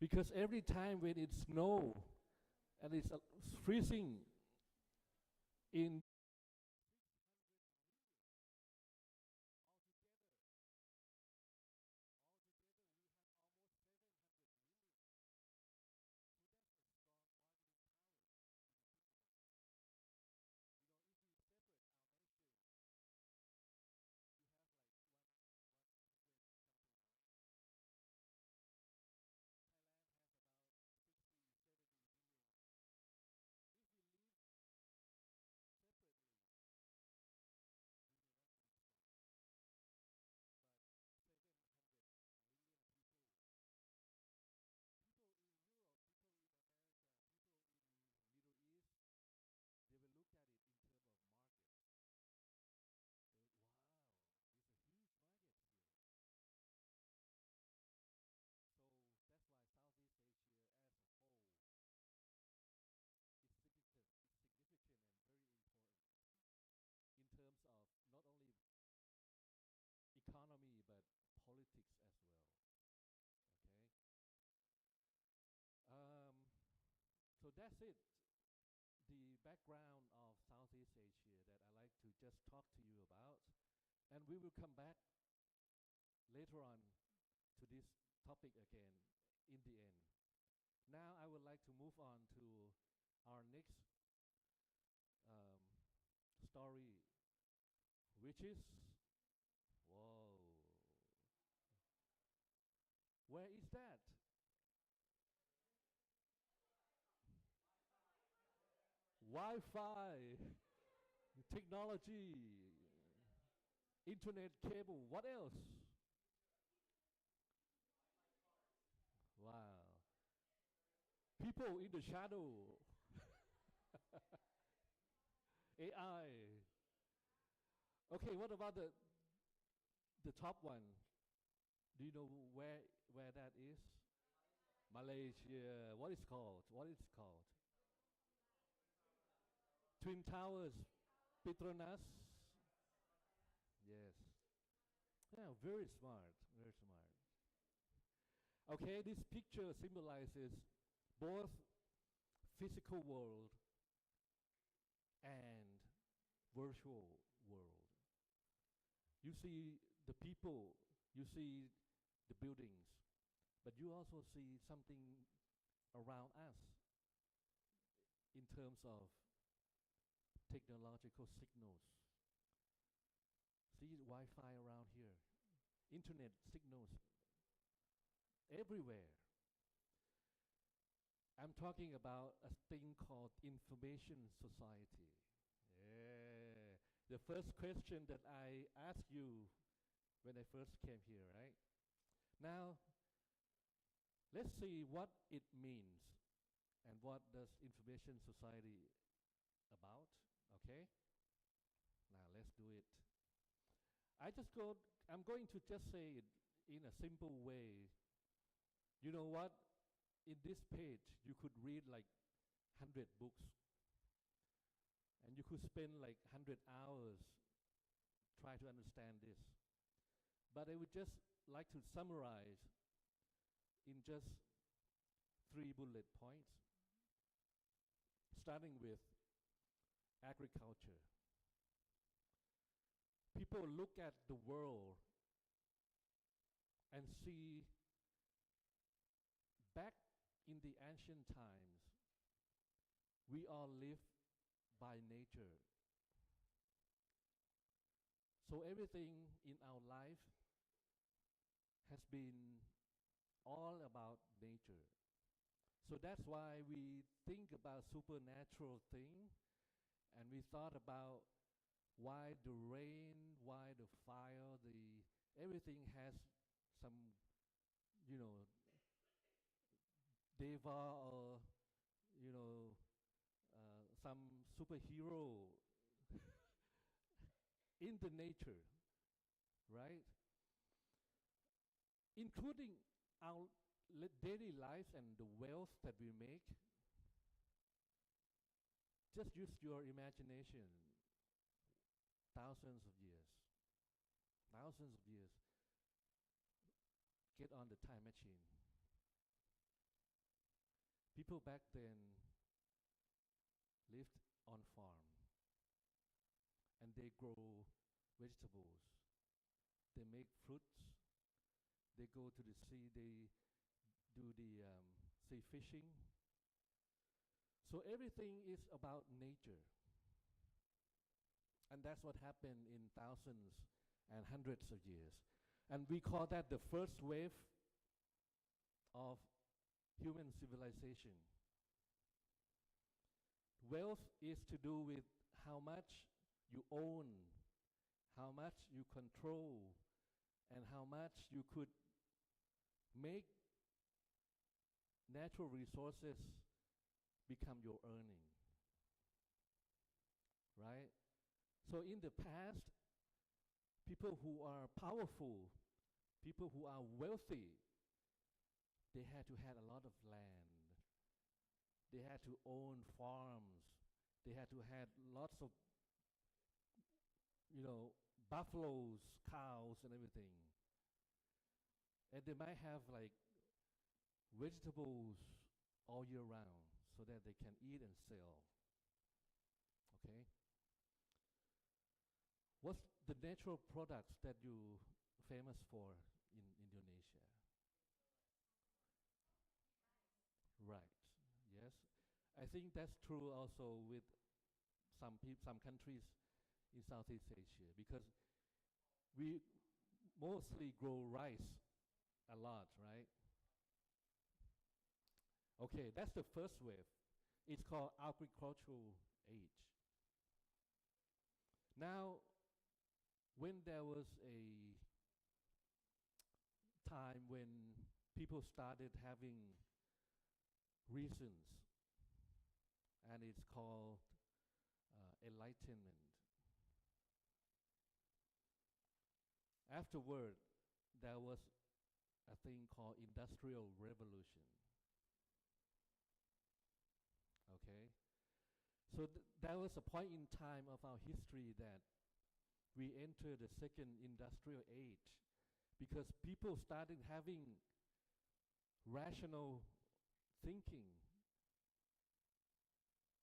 Because every time when it snow and it's freezing in they will look at it in terms of market. They would, wow, there's a huge market here. So that's why Southeast Asia as a whole is significant and very important in terms of not only economy but politics as well. Okay. So that's it. The background of Southeast Asia that I like to just talk to you about, and we will come back later on to this topic again in the end. Now I would like to move on to our next story, which is, whoa, where is that? Wi-Fi, technology, internet cable, what else? Wow. People in the shadow. AI. Okay, what about the top one? Do you know where that is? Malaysia. What is called? What is called? Twin Towers, Petronas. Yes. Yeah, very smart, very smart. Okay, this picture symbolizes both physical world and virtual world. You see the people, you see the buildings, but you also see something around us in terms of technological signals. See Wi-Fi around here, internet signals everywhere. I'm talking about a thing called information society. Yeah. The first question that I asked you when I first came here, right? Now, let's see what it means and what does information society about, okay? Now let's do it. I'm going to just say it in a simple way. You know what? In this page, you could read like 100 books. And you could spend like 100 hours try to understand this. But I would just like to summarize in just 3 bullet points, starting with agriculture. People look at the world and see back in the ancient times, we all live by nature. So everything in our life has been all about nature. So that's why we think about supernatural thing, and we thought about why the rain, why the fire, everything has some, deva or, some superhero in the nature, right? Including our daily lives and the wealth that we make. Just use your imagination. Thousands of years. Get on the time machine. people back then lived on farm, and they grow vegetables. They make fruits. They go to the sea. They do the sea fishing. So everything is about nature. And that's what happened in thousands and hundreds of years. And we call that the first wave of human civilization. Wealth is to do with how much you own, how much you control, and how much you could make natural resources become your earning. Right? So in the past, people who are powerful, people who are wealthy, they had to have a lot of land. They had to own farms. They had to have lots of, buffaloes, cows, and everything. And they might have like vegetables all year round so that they can eat and sell. Okay? What's the natural products that you famous for in Indonesia? Right. Yes. I think that's true also with some countries in Southeast Asia, because we mostly grow rice a lot, right? Okay, that's the first wave. It's called agricultural age. Now, when there was a time when people started having reasons, and it's called enlightenment. Afterward, there was a thing called industrial revolution. Okay? So that was a point in time of our history that we entered the second industrial age, because people started having rational thinking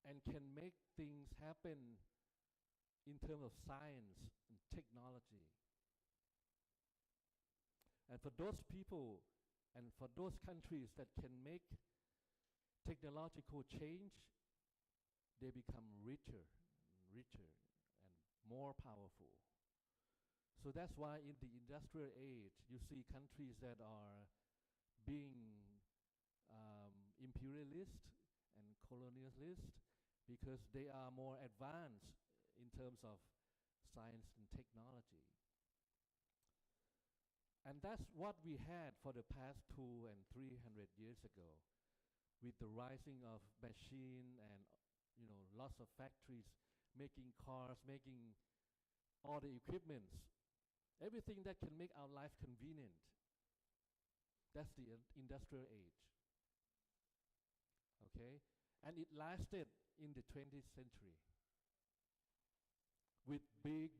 and can make things happen in terms of science and technology. And for those people and for those countries that can make technological change, they become richer and richer and more powerful. So that's why in the industrial age, you see countries that are being imperialist and colonialist, because they are more advanced in terms of science and technology. And that's what we had for the past 200 and 300 years ago, with the rising of machine and lots of factories making cars, making all the equipments, everything that can make our life convenient. That's the industrial age. Okay? And it lasted in the 20th century with big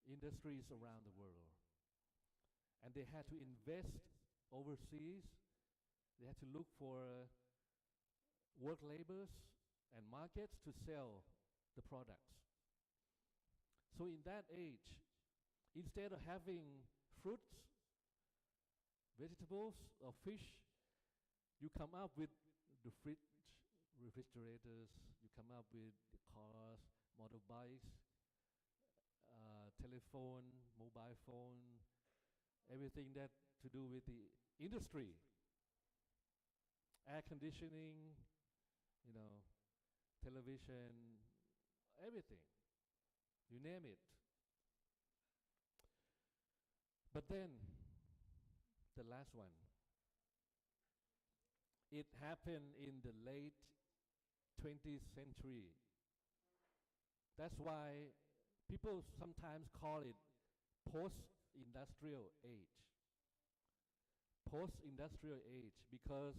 industries around the world. And they had to invest overseas. They had to look for work laborers and markets to sell the products. So in that age, instead of having fruits, vegetables, or fish, you come up with the fridge, refrigerators, you come up with the cars, motorbikes, telephone, mobile phone, everything that to do with the industry, air conditioning, television, everything, you name it. But then, the last one, it happened in the late 20th century. That's why people sometimes call it post-industrial age. Post-industrial age, because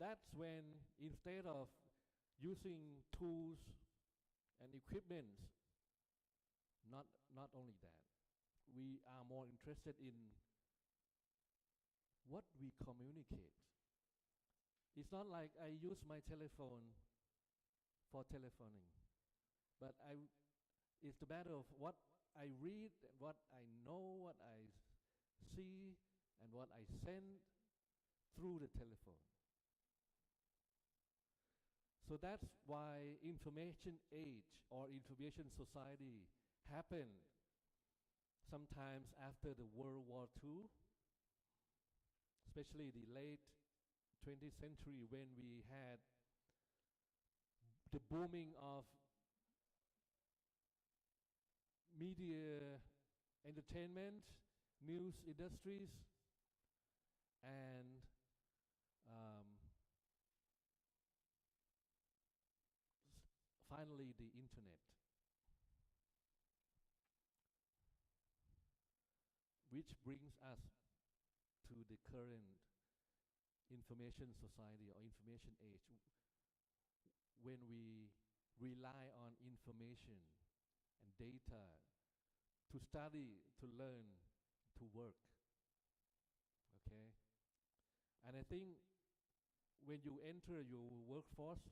that's when, instead of using tools and equipment, not only that, we are more interested in what we communicate. It's not like I use my telephone for telephoning, but it's the matter of what I read, and what I know, what I see, and what I send through the telephone. So that's why information age or information society happened sometimes after the World War II, especially the late 20th century, when we had the booming of media, entertainment, news industries, and finally the internet, which brings us to the current information society or information age, when we rely on information and data to study, to learn, to work. Okay? And I think when you enter your workforce,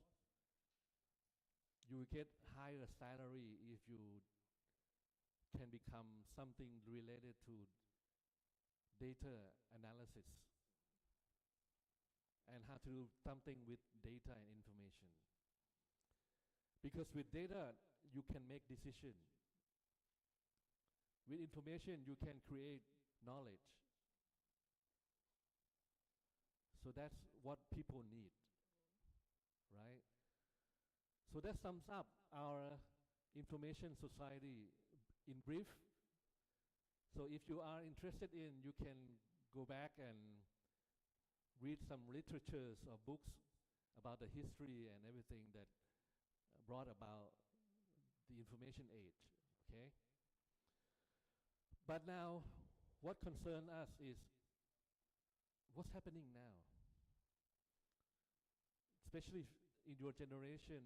you get higher salary if you can become something related to data analysis and how to do something with data and information. Because with data, you can make decisions. With information, you can create knowledge. So that's what people need, right? So that sums up our information society in brief. So if you are interested in, you can go back and read some literatures or books about the history and everything that brought about the information age, okay? But now, what concerns us is what's happening now? Especially in your generation,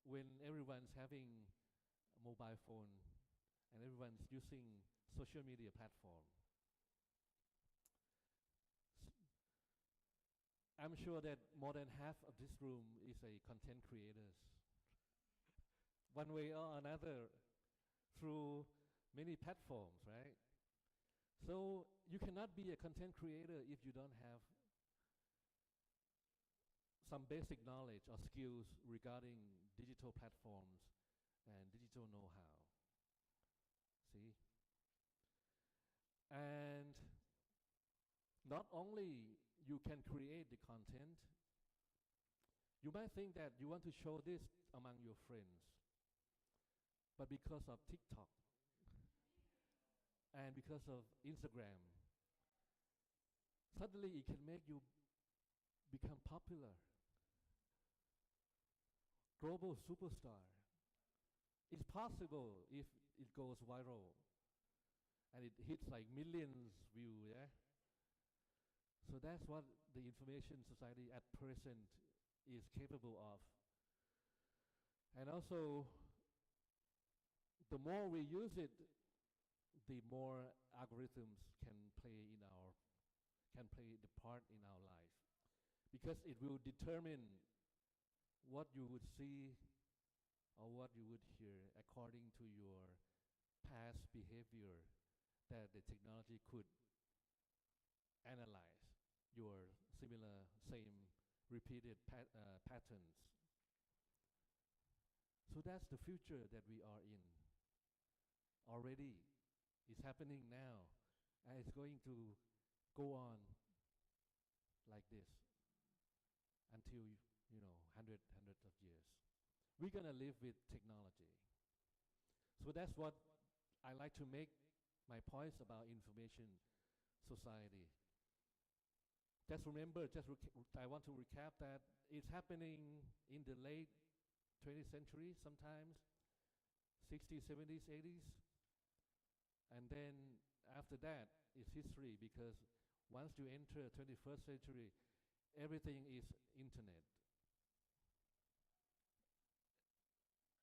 when everyone's having a mobile phone and everyone's using social media platform. I'm sure that more than half of this room is a content creators. One way or another, through many platforms, right? So you cannot be a content creator if you don't have some basic knowledge or skills regarding digital platforms and digital know-how. See? And not only you can create the content, you might think that you want to show this among your friends, but because of TikTok and because of Instagram, suddenly it can make you become popular, global superstar. It's possible if it goes viral and it hits like millions views, yeah? So that's what the information society at present is capable of. And also, the more we use it, the more algorithms can play the part in our life, because it will determine what you would see or what you would hear according to your past behavior that the technology could analyze your same repeated patterns. So that's the future that we are in. Already, it's happening now, and it's going to go on like this until hundreds of years. We're gonna live with technology. So that's what I like to make my points about information society. Just remember, I want to recap that it's happening in the late 20th century sometimes, 60s, 70s, 80s. And then after that, it's history, because once you enter 21st century, everything is internet.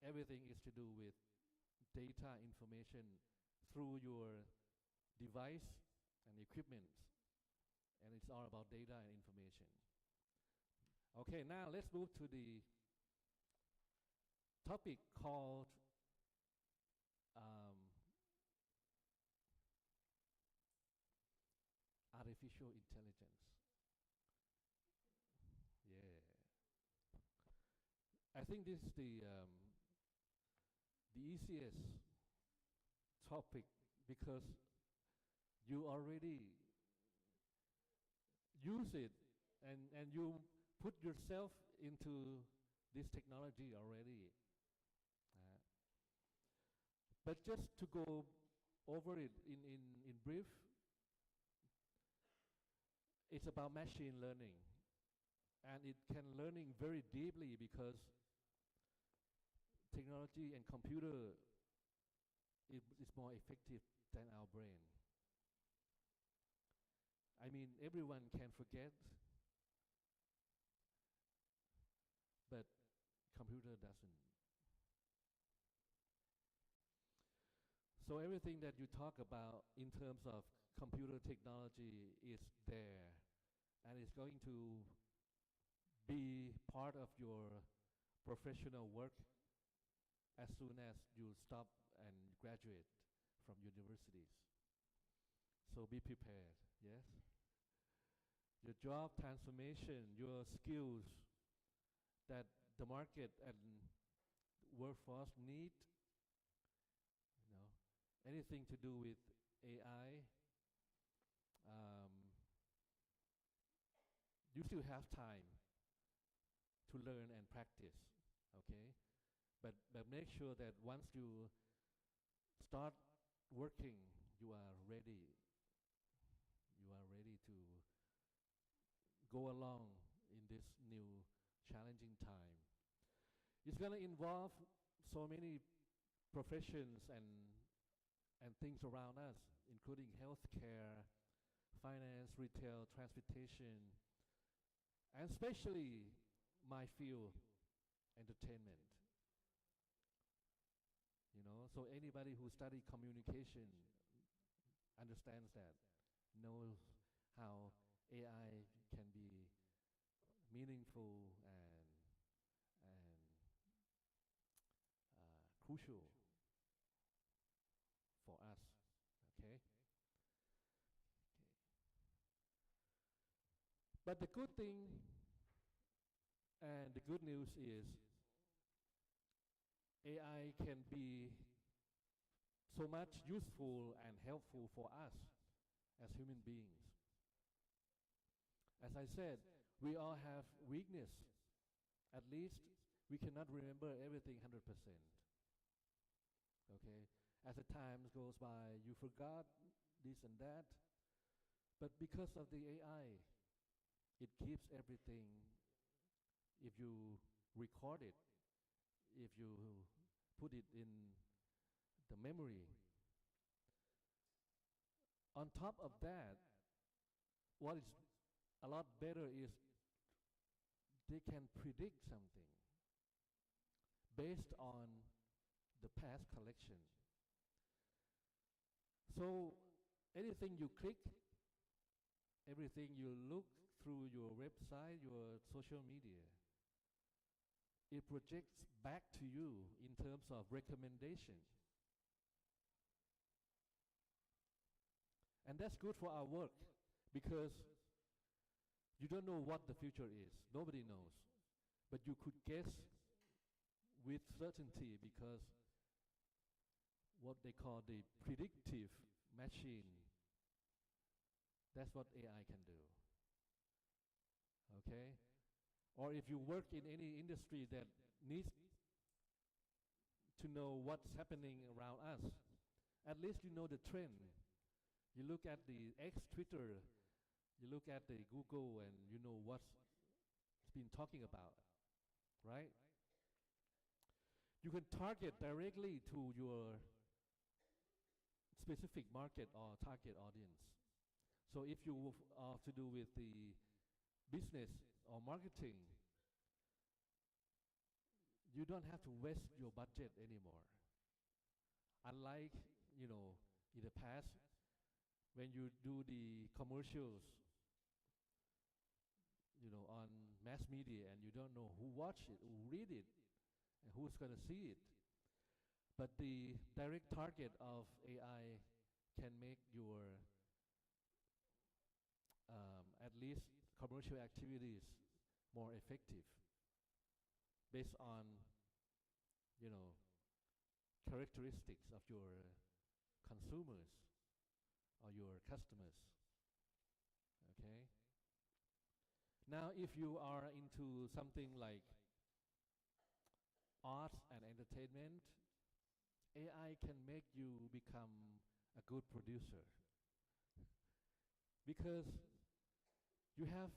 Everything is to do with data information through your device and equipment, and it's all about data and information. Okay, now let's move to the topic called artificial intelligence. Yeah, I think this is the easiest topic because you already use it and you put yourself into this technology already. But just to go over it in brief, it's about machine learning. And it can learning very deeply because technology and computer is more effective than our brain. I mean, everyone can forget, but computer doesn't. So everything that you talk about in terms of computer technology is there, and it's going to be part of your professional work as soon as you stop and graduate from universities. So be prepared, yes? Your job transformation, your skills that the market and workforce need, anything to do with AI, you still have time to learn and practice, okay? But make sure that once you start working, you are ready. You are ready to go along in this new challenging time. It's going to involve so many professions and things around us, including healthcare, finance, retail, transportation, and especially my field, entertainment. So anybody who studied communication understands that, knows how AI can be meaningful and crucial for us, okay? But the good thing and the good news is AI can be so much useful and helpful for us as human beings. As I said, we all have weakness. At least we cannot remember everything 100%. Okay? As the time goes by, you forgot this and that. But because of the AI, it keeps everything. If you record it, if you put it in the memory. On top of that, what is a lot better is they can predict something based on the past collection. So anything you click, everything you look through your website, your social media, it projects back to you in terms of recommendation. And that's good for our work because you don't know what the future is. Nobody knows. But you could guess with certainty because what they call the predictive machine, that's what AI can do. Okay? Or if you work in any industry that needs to know what's happening around us, at least you know the trend. You look at the X, Twitter, you look at the Google, and you know what's been talking about, right? You can target directly to your specific market or target audience. So if you are to do with the business or marketing, you don't have to waste your budget anymore. Unlike, in the past, when you do the commercials, on mass media, and you don't know who watch it, who read it, and who's going to see it. But the direct target of AI can make your at least commercial activities more effective based on characteristics of your consumers or your customers. Okay. Now, if you are into something like arts and entertainment, AI can make you become a good producer because you have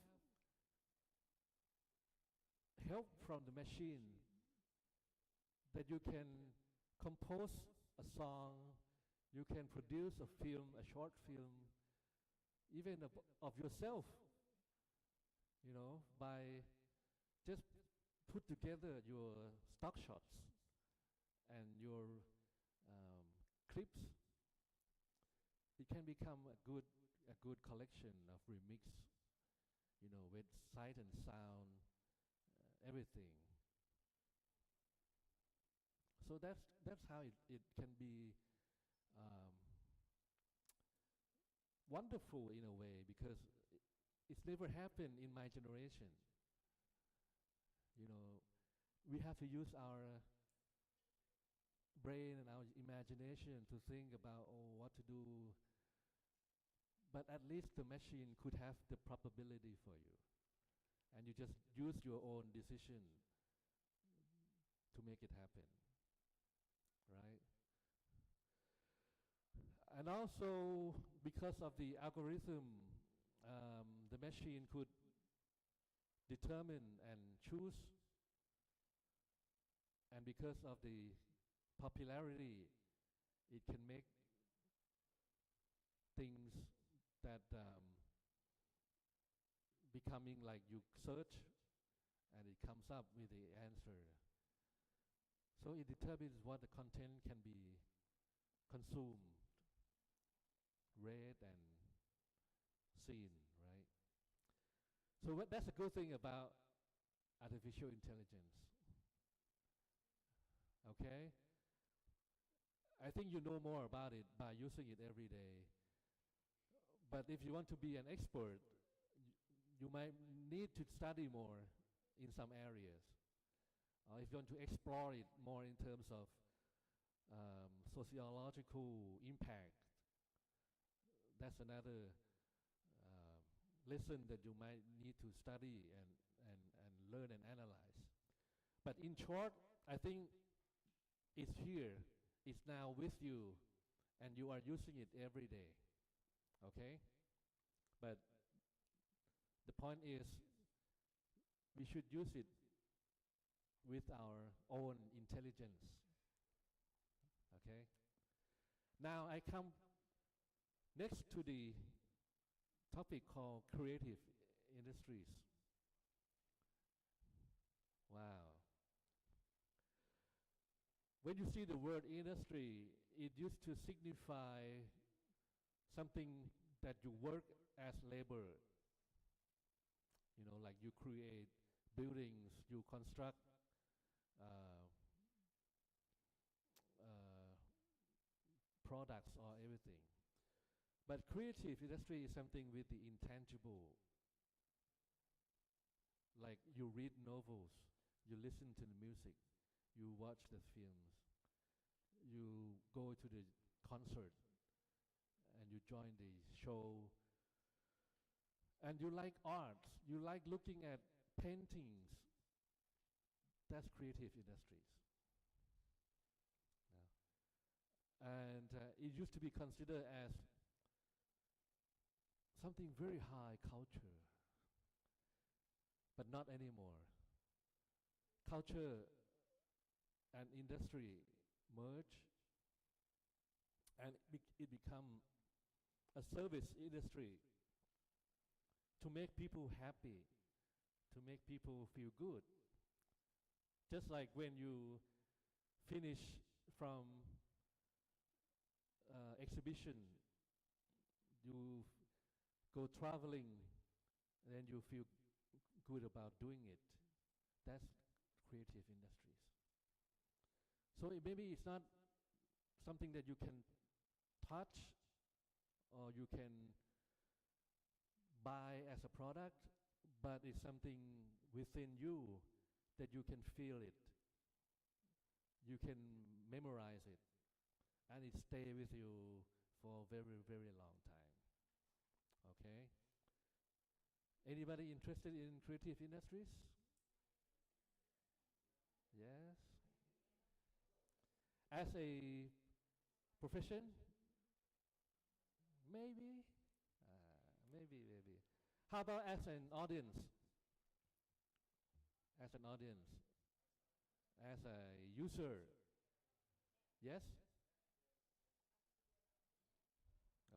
help from the machine that you can compose a song, you can produce a film, a short film, even of yourself, by just put together your stock shots and your clips. It can become a good collection of remix, with sight and sound, everything. So that's how it can be wonderful in a way, because it's never happened in my generation. We have to use our brain and our imagination to think about what to do. But at least the machine could have the probability for you, and you just use your own decision to make it happen, right? And also, because of the algorithm, the machine could determine and choose, and because of the popularity, it can make things that becoming like you search and it comes up with the answer. So it determines what the content can be consumed, read and seen, right? So that's a good thing about artificial intelligence. Okay? I think you know more about it by using it every day. But if you want to be an expert, you might need to study more in some areas. If you want to explore it more in terms of sociological impact, that's another lesson that you might need to study and learn and analyze. But in short, I think it's here, it's now with you, and you are using it every day. Okay? But the point is, we should use it with our own intelligence. Okay? Now I come next to the topic called creative industries. Wow. When you see the word industry, it used to signify something that you work as labor. Like you create buildings, you construct products or everything. But creative industry is something with the intangible. Like you read novels, you listen to the music, you watch the films, you go to the concert, and you join the show. And you like art, you like looking at paintings. That's creative industries. Yeah. And it used to be considered as something very high culture, but not anymore. Culture and industry merge, and it become a service industry to make people happy, to make people feel good. Just like when you finish from exhibition, you go traveling, and then you feel good about doing it. That's creative industries. So maybe it's not something that you can touch or you can buy as a product, but it's something within you that you can feel it. You can memorize it, and it stay with you for a very, very long time. Okay? Anybody interested in creative industries? Yes. As a profession? Maybe. Maybe. How about as an audience? As an audience? As a user? Yes?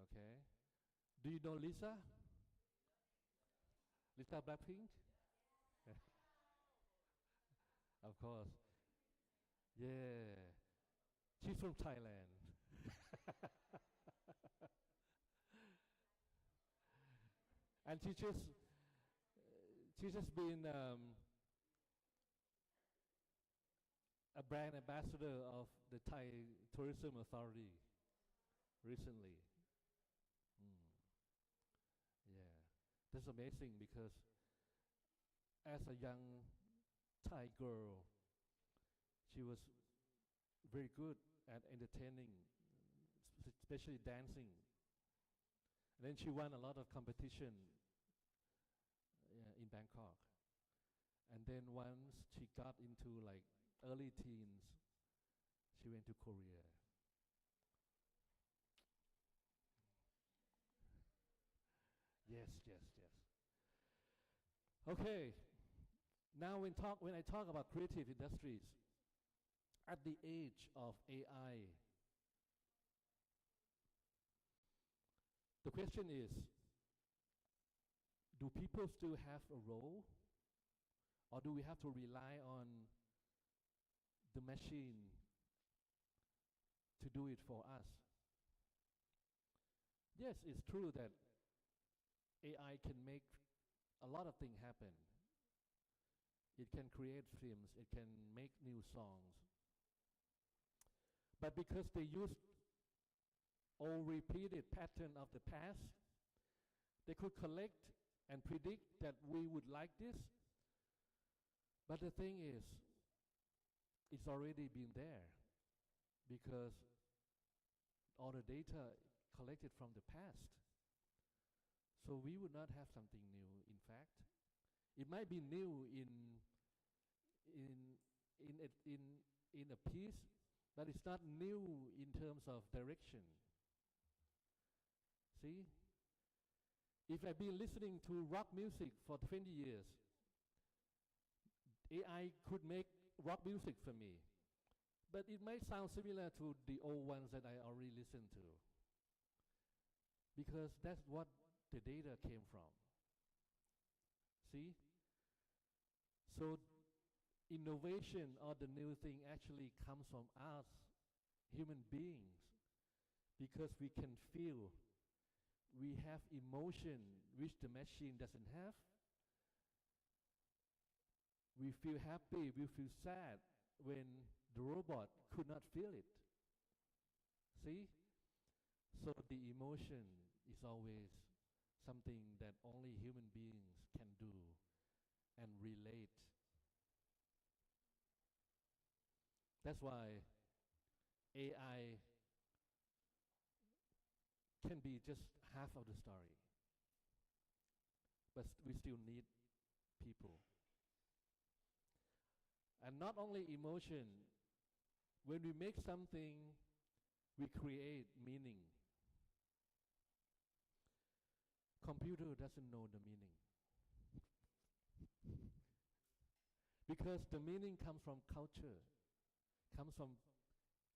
Okay. Do you know Lisa? Lisa Blackpink? Of course. Yeah. She's from Thailand. And she's just been a brand ambassador of the Thai Tourism Authority recently. Yeah, that's amazing because as a young Thai girl, she was very good at entertaining, especially dancing. And then she won a lot of competition in Bangkok. And then once she got into like early teens, she went to Korea. Yes. Okay. Now when I talk about creative industries, at the age of AI, the question is, do people still have a role, or do we have to rely on the machine to do it for us? Yes, it's true that AI can make a lot of things happen. It can create films, it can make new songs. But because they use all repeated pattern of the past, they could collect and predict that we would like this. But the thing is, it's already been there because all the data collected from the past. So we would not have something new, in fact. It might be new in a piece, but it's not new in terms of direction. See? If I've been listening to rock music for 20 years, AI could make rock music for me. But it might sound similar to the old ones that I already listened to. Because that's what the data came from. See? So innovation or the new thing actually comes from us, human beings, because we can feel. We have emotion which the machine doesn't have. We feel happy, we feel sad when the robot could not feel it. See? So the emotion is always something that only human beings can do and relate. That's why AI can be just half of the story. But we still need people. And not only emotion, when we make something, we create meaning. Computer doesn't know the meaning. Because the meaning comes from culture, comes from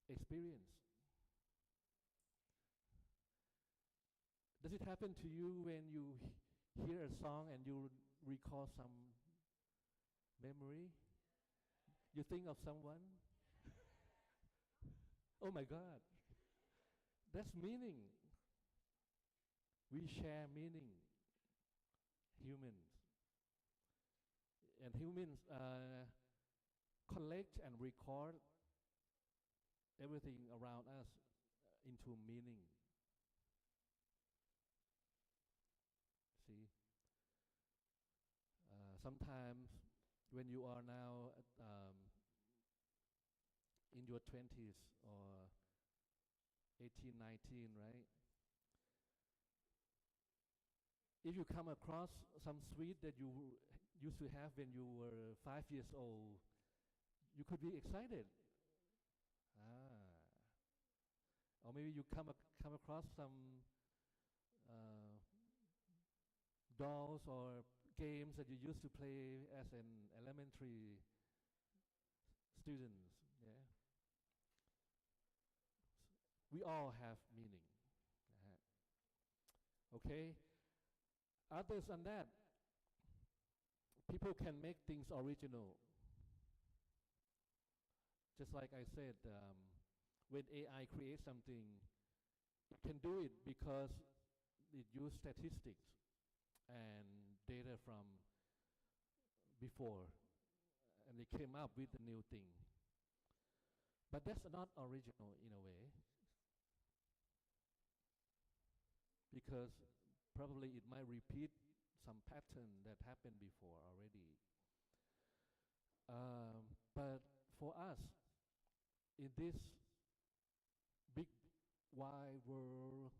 experience. Does it happen to you when you hear a song and you recall some memory? You think of someone? Oh my God, that's meaning. We share meaning, humans. And humans collect and record everything around us into meaning. See? Sometimes when you are now in your 20s or 18, 19, right? If you come across some sweet that you used to have when you were 5 years old, you could be excited. Or maybe you come across some dolls or games that you used to play as an elementary student. Yeah. We all have meaning. Okay. Other than that, people can make things original. Just like I said, when AI creates something, it can do it because it used statistics and data from before, and they came up with a new thing. But that's not original in a way, because probably it might repeat some pattern that happened before already. But for us, in this big wide world,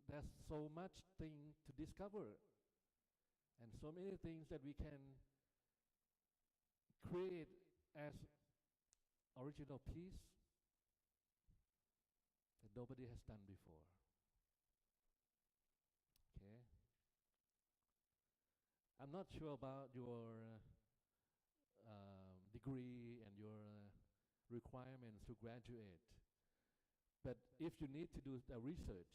there's so much thing to discover, and so many things that we can create as original piece that nobody has done before. Okay. I'm not sure about your degree and your requirements to graduate, but if you need to do the research,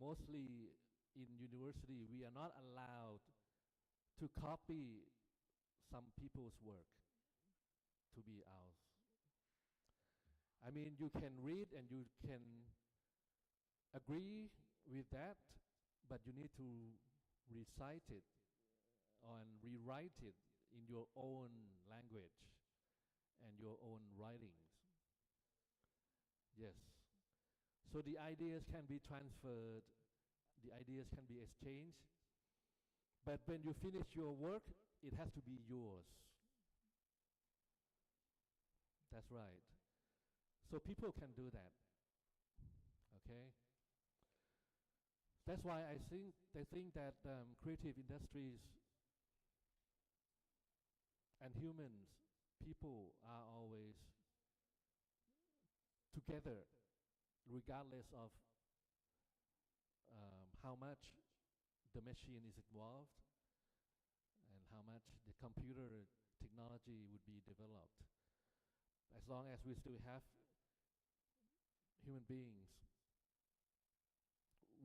mostly in university we are not allowed to copy some people's work to be ours. I mean, you can read and you can agree with that, but you need to recite it and rewrite it in your own language and your own writings. Yes. So the ideas can be transferred, the ideas can be exchanged, but when you finish your work, it has to be yours. That's right. So people can do that. Okay? That's why they think that creative industries and humans, people are always together, regardless of how much the machine is involved and how much the computer technology would be developed. As long as we still have human beings,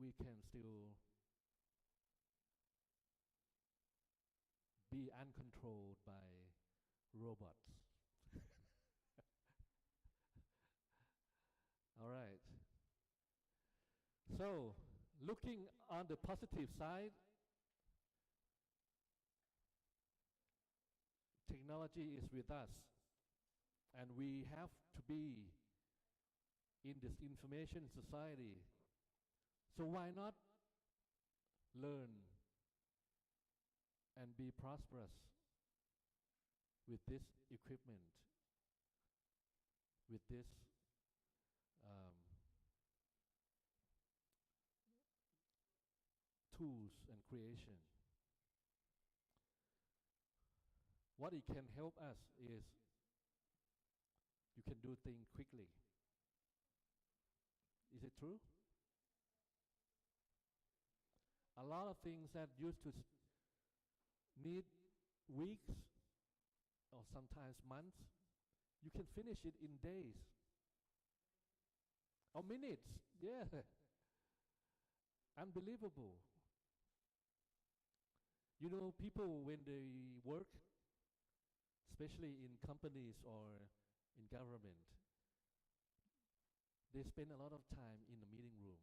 we can still be uncontrolled by robots. All right. So, looking on the positive side, technology is with us, and we have to be in this information society. So why not learn and be prosperous with this equipment, with this tools and creation? What it can help us is you can do things quickly. Is it true? A lot of things that used to need weeks or sometimes months, you can finish it in days or minutes. Yeah. Unbelievable. You know, people, when they work, especially in companies or in government, they spend a lot of time in the meeting room.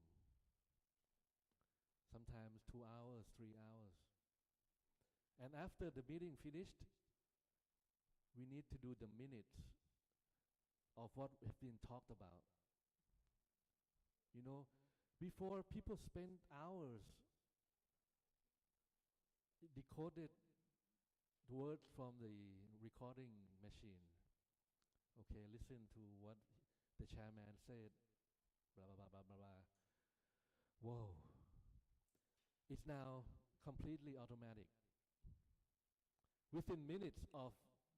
sometimes 2 hours, 3 hours. And after the meeting finished, we need to do the minutes of what has been talked about. You know, before people spend hours decoded words from the recording machine. Okay, listen to what the chairman said, blah, blah, blah, blah, blah, blah. Whoa. It's now completely automatic. Within minutes of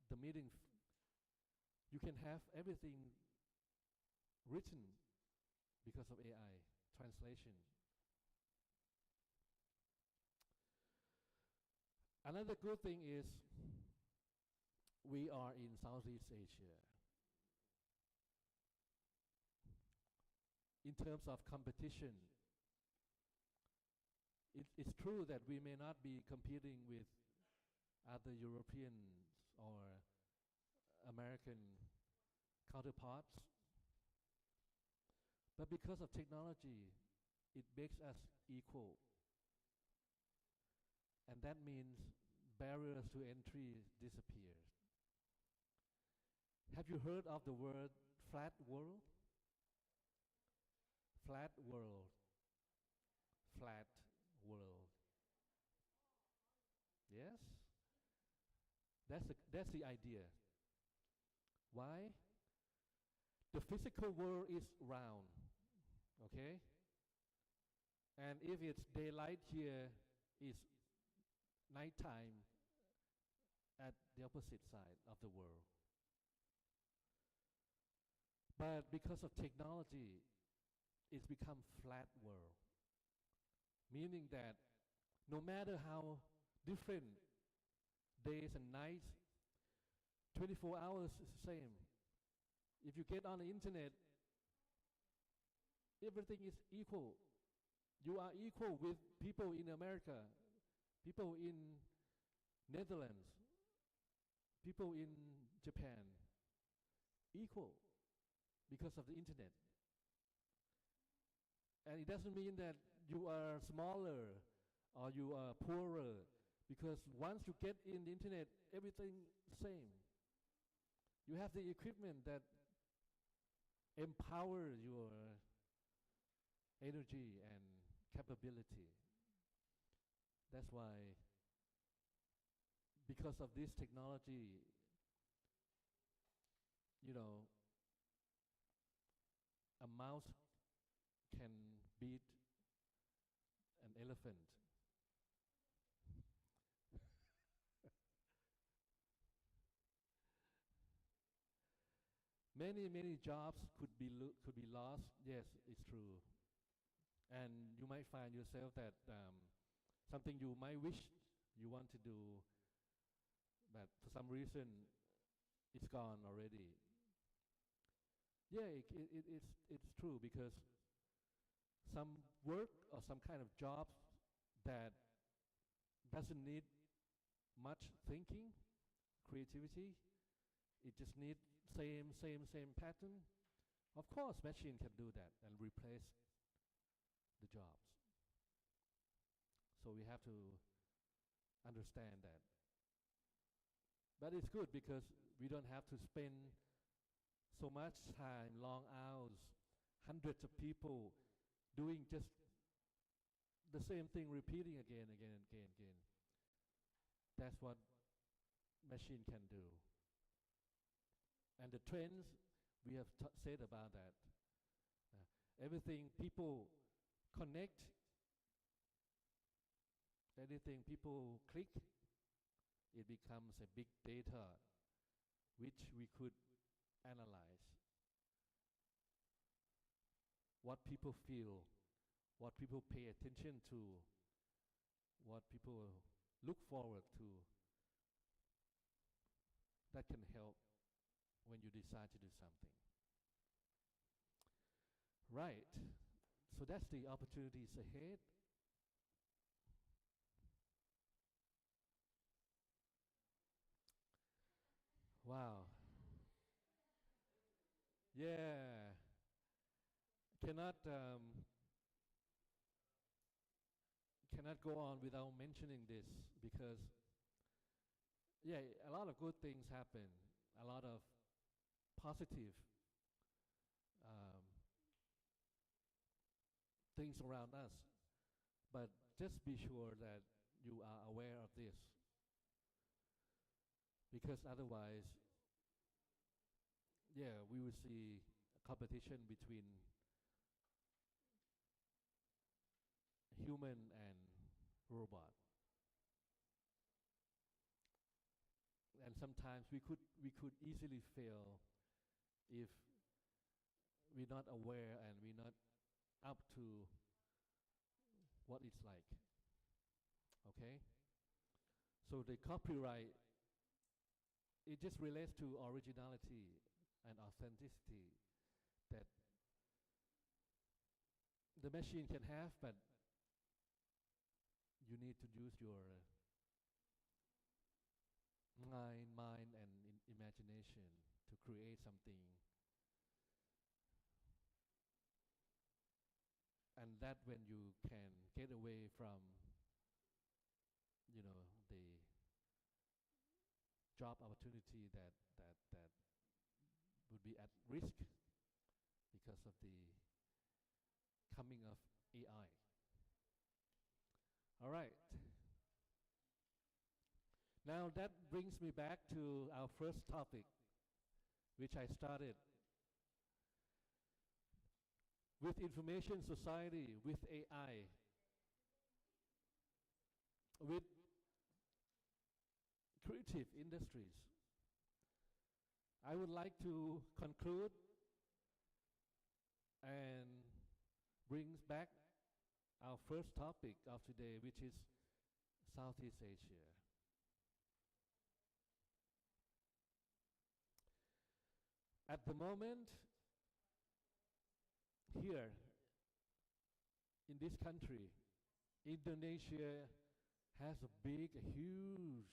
the meeting, you can have everything written because of AI, translation. Another good thing is we are in Southeast Asia. In terms of competition, it's true that we may not be competing with other European or American counterparts, but because of technology, it makes us equal. And that means barriers to entry disappears. Have you heard of the word flat world? Flat world. Flat world. Yes? That's the idea. Why? The physical world is round, okay? And if it's daylight here, it's nighttime at the opposite side of the world. But because of technology, it's become flat world, meaning that no matter how different days and nights, 24 hours is the same. If you get on the internet, everything is equal. You are equal with people in America, people in Netherlands, people in Japan. Equal because of the internet. And it doesn't mean that you are smaller or you are poorer, because once you get in the internet, everything the same. You have the equipment that empower your energy and capability. That's why, because of this technology, you know, a mouse can beat an elephant. Many jobs could be lost. Yes, it's true. And you might find yourself that something you might wish you want to do, but for some reason it's gone already. Yeah, it's true, because some work or some kind of job that doesn't need much thinking, creativity, it just needs same pattern. Of course, machine can do that and replace the jobs. So we have to understand that. But it's good because we don't have to spend so much time, long hours, hundreds of people doing just the same thing, repeating again. That's what machine can do. And the trends, we have said about that. Everything people connect, anything people click, it becomes a big data which we could analyze. What people feel, what people pay attention to, what people look forward to. That can help when you decide to do something. Right. So that's the opportunities ahead. Wow. Yeah. Cannot cannot go on without mentioning this because, yeah, a lot of good things happen, a lot of positive um, things around us, but just be sure that you are aware of this, because otherwise, yeah, we will see a competition between human and robot. And sometimes we could easily fail if we're not aware and we're not up to what it's like. Okay? So the copyright, it just relates to originality and authenticity that the machine can have, but you need to use your mind and imagination to create something. And that when you can get away from, the job opportunity that would be at risk because of the coming of AI. All right. Now that brings me back to our first topic, which I started with information society, with AI, with creative industries. I would like to conclude and brings back our first topic of today, which is Southeast Asia. At the moment, here in this country, Indonesia has a huge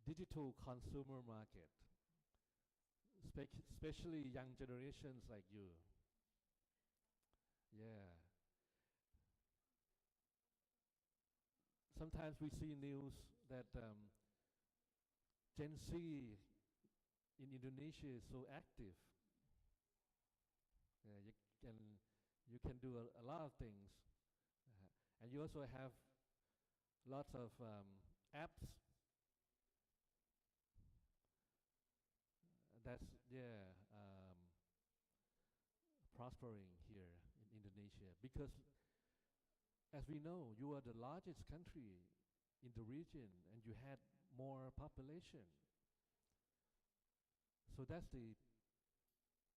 digital consumer market, especially young generations like you. Yeah. Sometimes we see news that Gen Z in Indonesia is so active. You can do a lot of things, and you also have lots of apps. That's prospering here in Indonesia because, as we know, you are the largest country in the region, and you had more population. So that's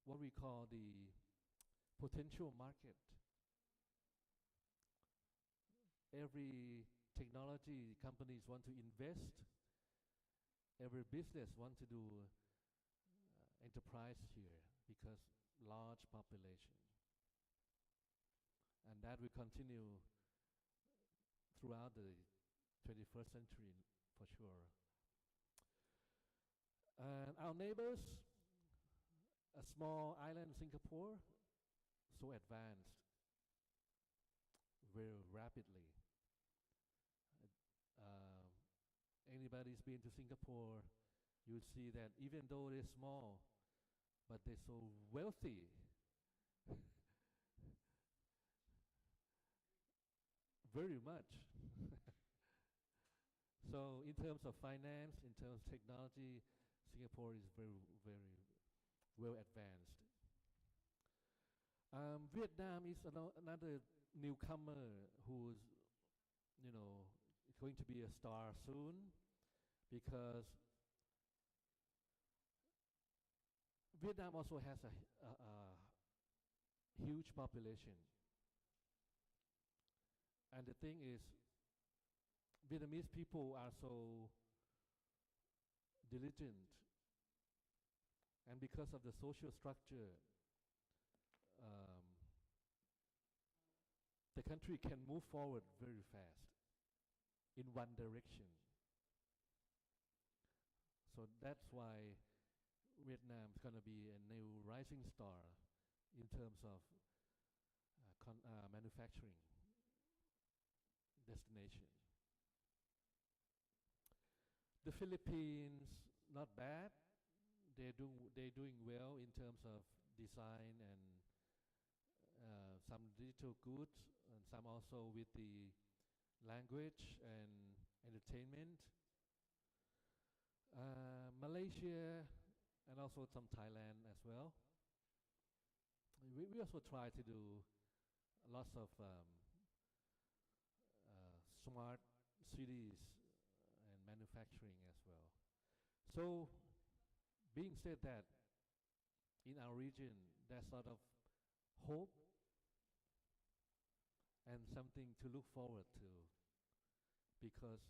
what we call the potential market. Every technology companies want to invest. Every business want to do enterprise here because large population. And that will continue throughout the 21st century for sure. Our neighbors, a small island, Singapore, so advanced very rapidly. Anybody's been to Singapore, you see that even though they're small, but they're so wealthy. Very much. So in terms of finance, in terms of technology, Singapore is very, very well advanced. Vietnam is another newcomer who's, going to be a star soon, because Vietnam also has a huge population. And the thing is, Vietnamese people are so diligent, and because of the social structure, the country can move forward very fast in one direction. So that's why Vietnam is going to be a new rising star in terms of manufacturing destination. The Philippines, not bad. They're doing well in terms of design and some digital goods, and some also with the language and entertainment. Malaysia and also some Thailand as well. We also try to do lots of smart cities and manufacturing as well. So, being said that, in our region, there's sort of hope and something to look forward to, because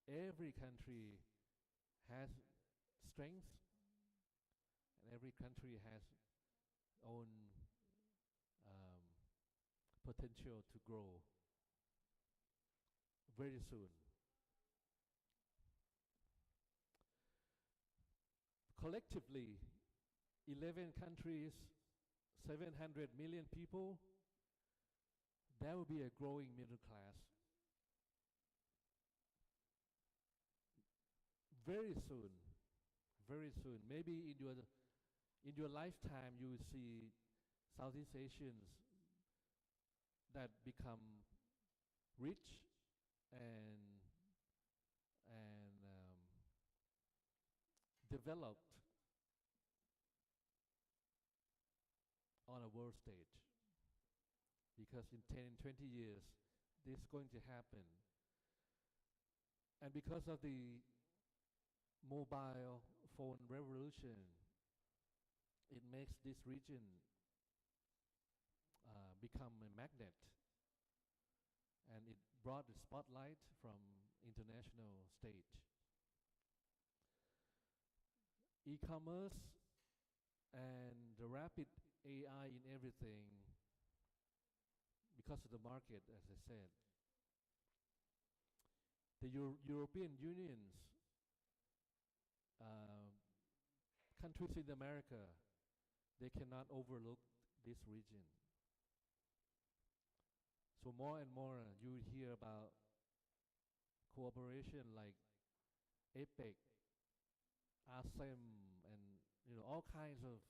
every country has strengths and every country has own potential to grow very soon. Collectively, 11 countries, 700 million people, there will be a growing middle class. Very soon, very soon. Maybe in your lifetime you will see Southeast Asians that become rich and developed on a world stage. Because in 10, 20 years, this is going to happen. And because of the mobile phone revolution, it makes this region become a magnet. And it brought the spotlight from international stage. E-commerce and the rapid AI in everything, because of the market, as I said. The European Union's countries in America, they cannot overlook this region. So more and more you hear about cooperation like APEC, ASEM, and all kinds of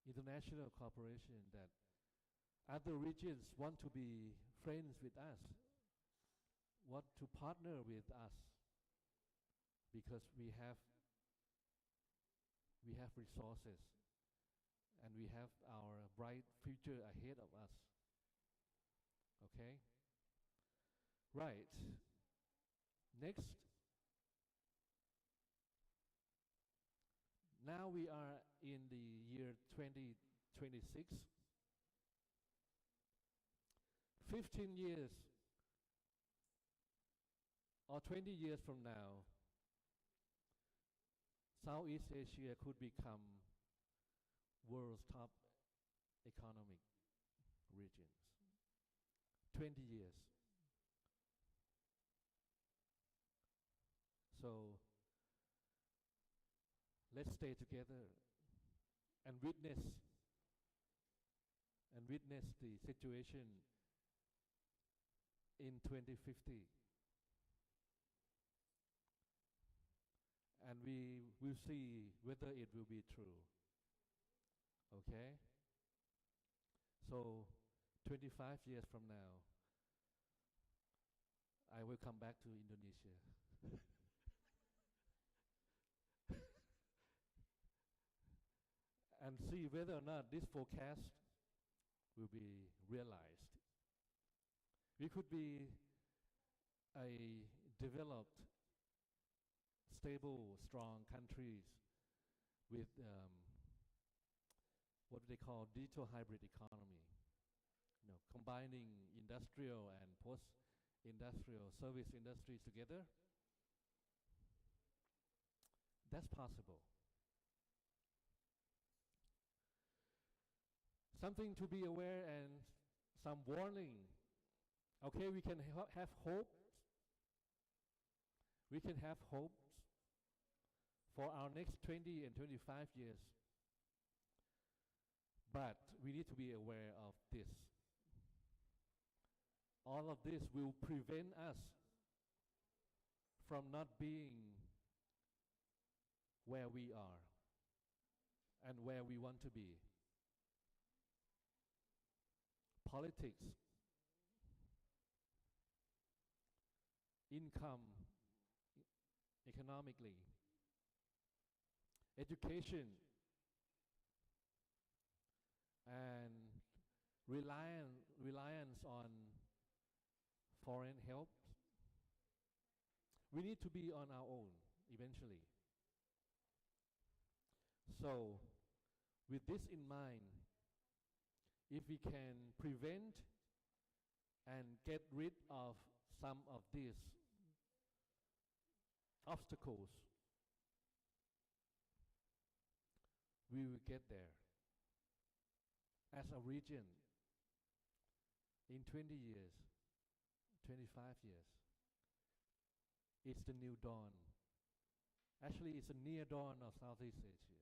international cooperation that other regions want to be friends with us, want to partner with us, because we have resources and we have our bright future ahead of us. Okay? Right. Next. Now we are in the year 2026. 15 years or 20 years from now, Southeast Asia could become world's top economic regions. 20 years. So let's stay together and witness the situation in 2050. And we will see whether it will be true. Okay? So 25 years from now, I will come back to Indonesia. And see whether or not this forecast will be realized. We could be a developed, stable, strong countries with what they call digital hybrid economy, combining industrial and post-industrial service industries together. That's possible. Something to be aware and some warning. Okay, we can have hope. We can have hopes for our next 20 and 25 years. But we need to be aware of this. all of this will prevent us from not being where we are and where we want to be. Politics, income, economically, education, and reliance on foreign help. We need to be on our own eventually. So, with this in mind, if we can prevent and get rid of some of these obstacles, we will get there. As a region, in 20 years, 25 years, it's the new dawn. Actually, it's a near dawn of Southeast Asia.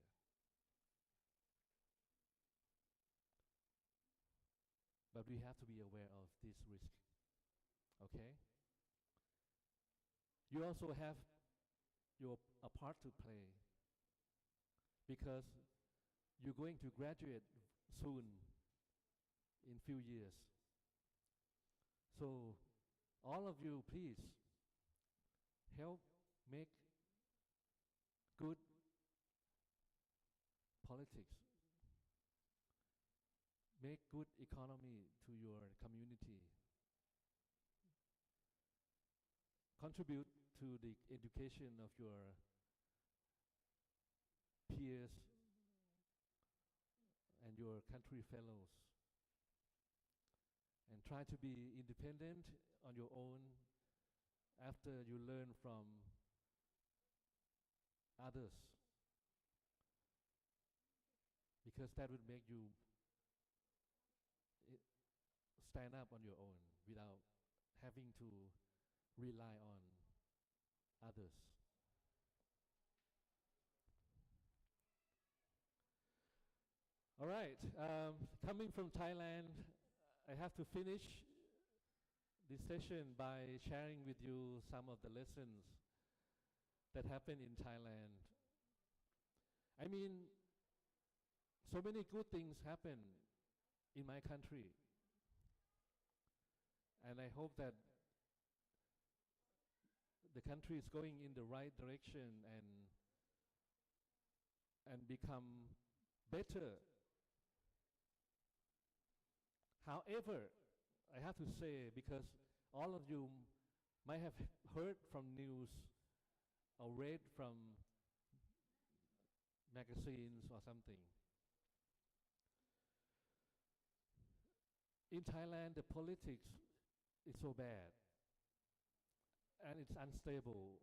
But we have to be aware of this risk. Okay? You also have a part to play, because you're going to graduate soon, in few years. So all of you, please help make good politics, make good economy to your community, contribute to the education of your peers and your country fellows, and try to be independent on your own after you learn from others, because that would make you stand up on your own without having to rely on others. All right, coming from Thailand, I have to finish this session by sharing with you some of the lessons that happened in Thailand. I mean, so many good things happen in my country, and I hope that the country is going in the right direction and become better. However, I have to say, because all of you might have heard from news or read from magazines or something. In Thailand, the politics is so bad and it's unstable.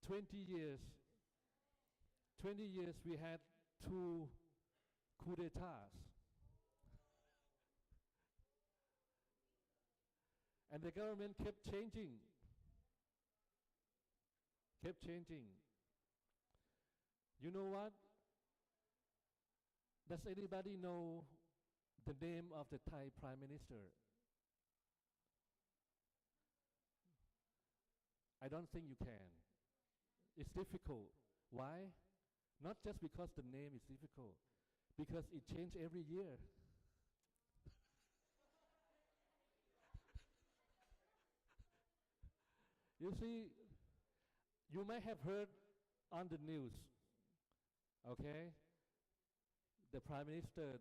20 years we had 2 coup d'etats. And the government kept changing. You know what? Does anybody know the name of the Thai Prime Minister? I don't think you can. It's difficult. Why? Not just because the name is difficult, because it changes every year. You see, you might have heard on the news, okay? The Prime Minister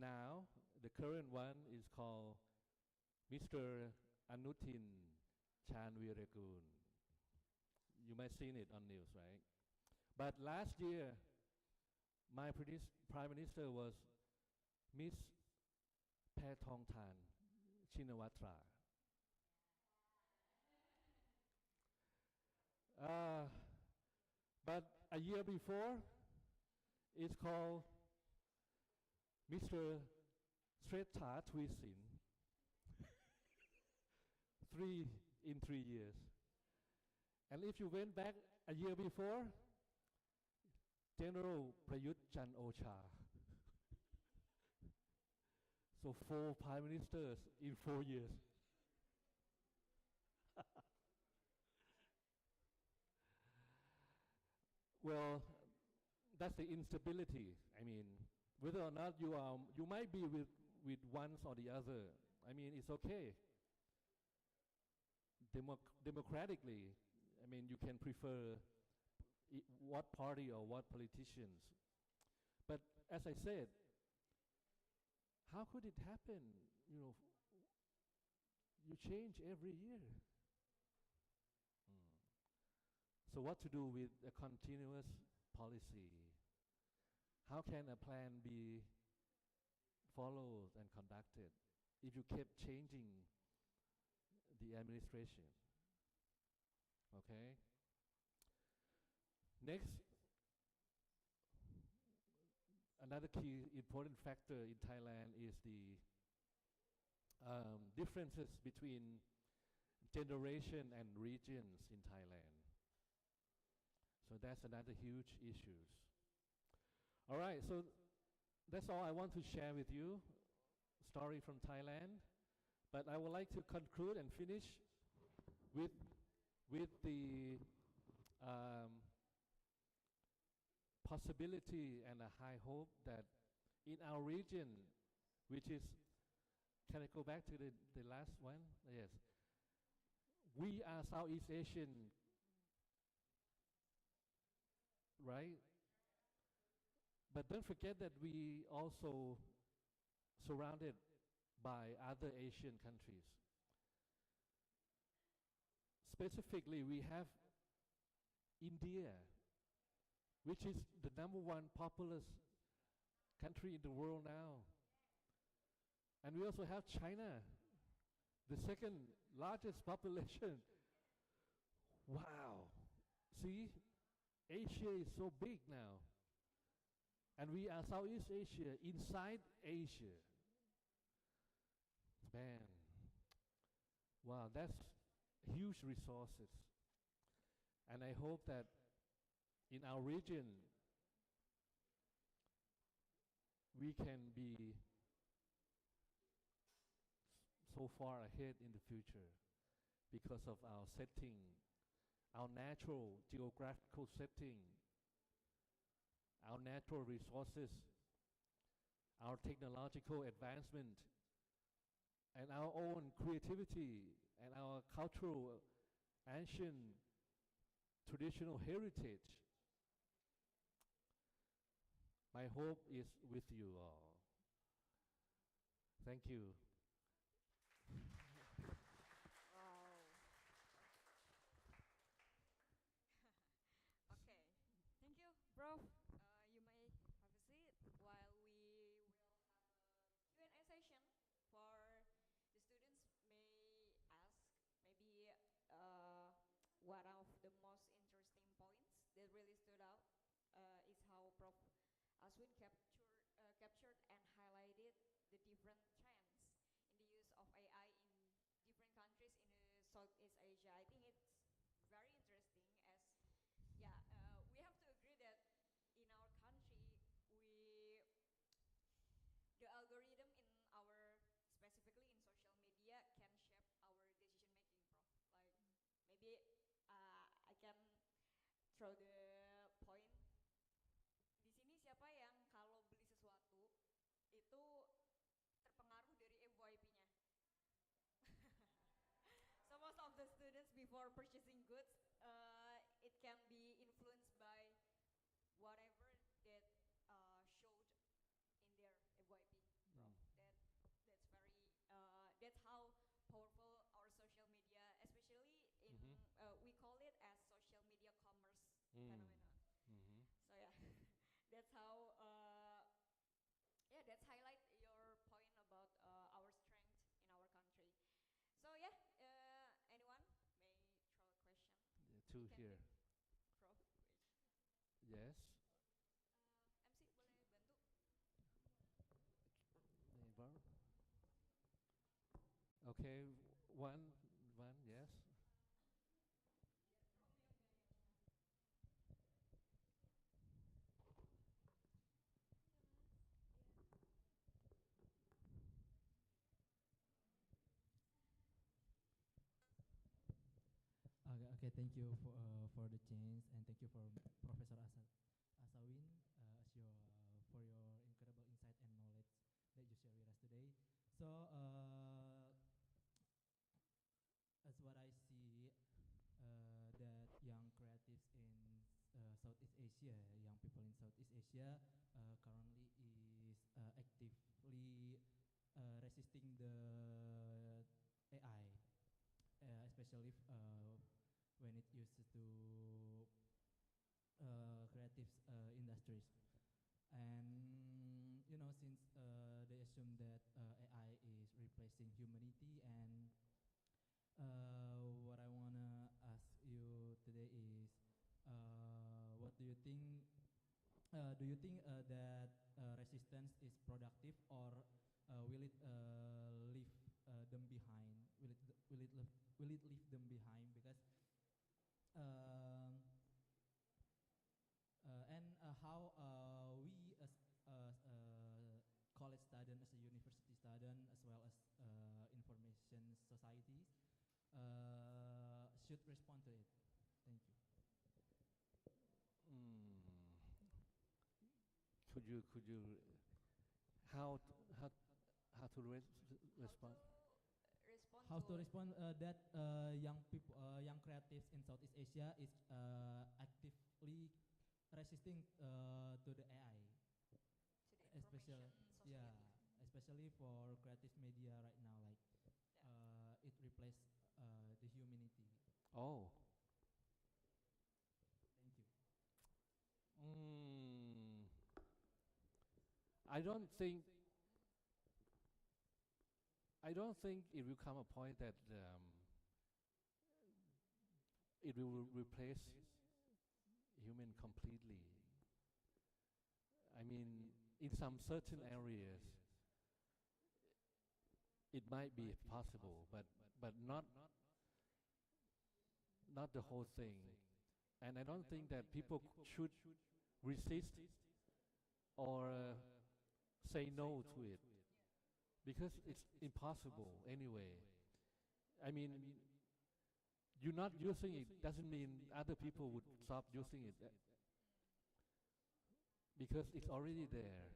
now, the current one, is called Mr. Anutin Chanvirakul. You might have seen it on news, right? But last year, my Prime Minister was Miss Paetongtarn Shinawatra. But a year before, it's called Mr. Srettha Twisin. 3 in 3 years. And if you went back a year before, General Prayut Chan Ocha. So 4 prime ministers in 4 years. Well, that's the instability. I mean, whether or not you might be with one or the other. I mean, it's okay. Democratically, I mean, you can prefer what party or what politicians. But as I said, how could it happen? You know, you change every year. So what to do with a continuous policy? How can a plan be followed and conducted if you kept changing the administration? Okay. Next, another key important factor in Thailand is the differences between generation and regions in Thailand. So that's another huge issue. All right, so that's all I want to share with you. Story from Thailand. But I would like to conclude and finish with the possibility and a high hope that in our region, which is, can I go back to the last one? Yes. We are Southeast Asian, right? But don't forget that we also surrounded by other Asian countries. Specifically, we have India, which is the #1 populous country in the world now. And we also have China, the second largest population. Wow. See, Asia is so big now. And we are Southeast Asia, inside Asia. Man, wow, that's huge resources. And I hope that in our region, we can be so far ahead in the future because of our setting, our natural geographical setting, our natural resources, our technological advancement, and our own creativity and our cultural, ancient, traditional heritage. My hope is with you all. Thank you. Wow. Okay. Thank you, Prof. You may have a seat while we will have a Q&A session for the students may ask maybe one of the most interesting points that really stood out is how Prof. Asawin captured and highlighted the different trends in the use of AI in different countries in Southeast Asia. I think it's very interesting as, we have to agree that in our country, the algorithm in our, specifically in social media, can shape our decision making, Prof. Like, maybe I can throw the point. Di sini siapa yang kalau beli sesuatu itu terpengaruh dari FYP-nya? So most of the students before purchasing goods, it can be influenced by whatever that showed in their FYP. That's very that's how powerful our social media, especially in we call it as social media commerce phenomenon. So yeah, that's how that's highlight your point about our strength in our country. So yeah, anyone may throw a question. Two here. Prof, Yes. MC boleh bantu? Neighbor. Okay, one, yes. Okay, thank you for the chance, and thank you for Professor Asawin for your incredible insight and knowledge that you share with us today. So, as what I see, that young creatives in Southeast Asia, young people in Southeast Asia, currently is actively resisting the AI, especially when it uses to creative industries. And you know, since they assume that AI is replacing humanity, and what I wanna ask you today is, what do you think? Do you think that resistance is productive, or will it leave them behind? Will it leave them behind? Because how we as college student, as a university student, as well as information societies, should respond to it. Thank you. Could you how to respond? How to respond that young people, young creatives in Southeast Asia is actively resisting to the AI, especially especially for creative media right now, like it replaces the humanity. Oh. Thank you. I don't think it will come a point that it will replace human completely. I mean, in some certain areas, it might be possible, but not the whole thing. And I don't think that people should resist or say no to it, because it's impossible anyway. I mean, you're not using it doesn't mean other people would stop using it, because it's already there.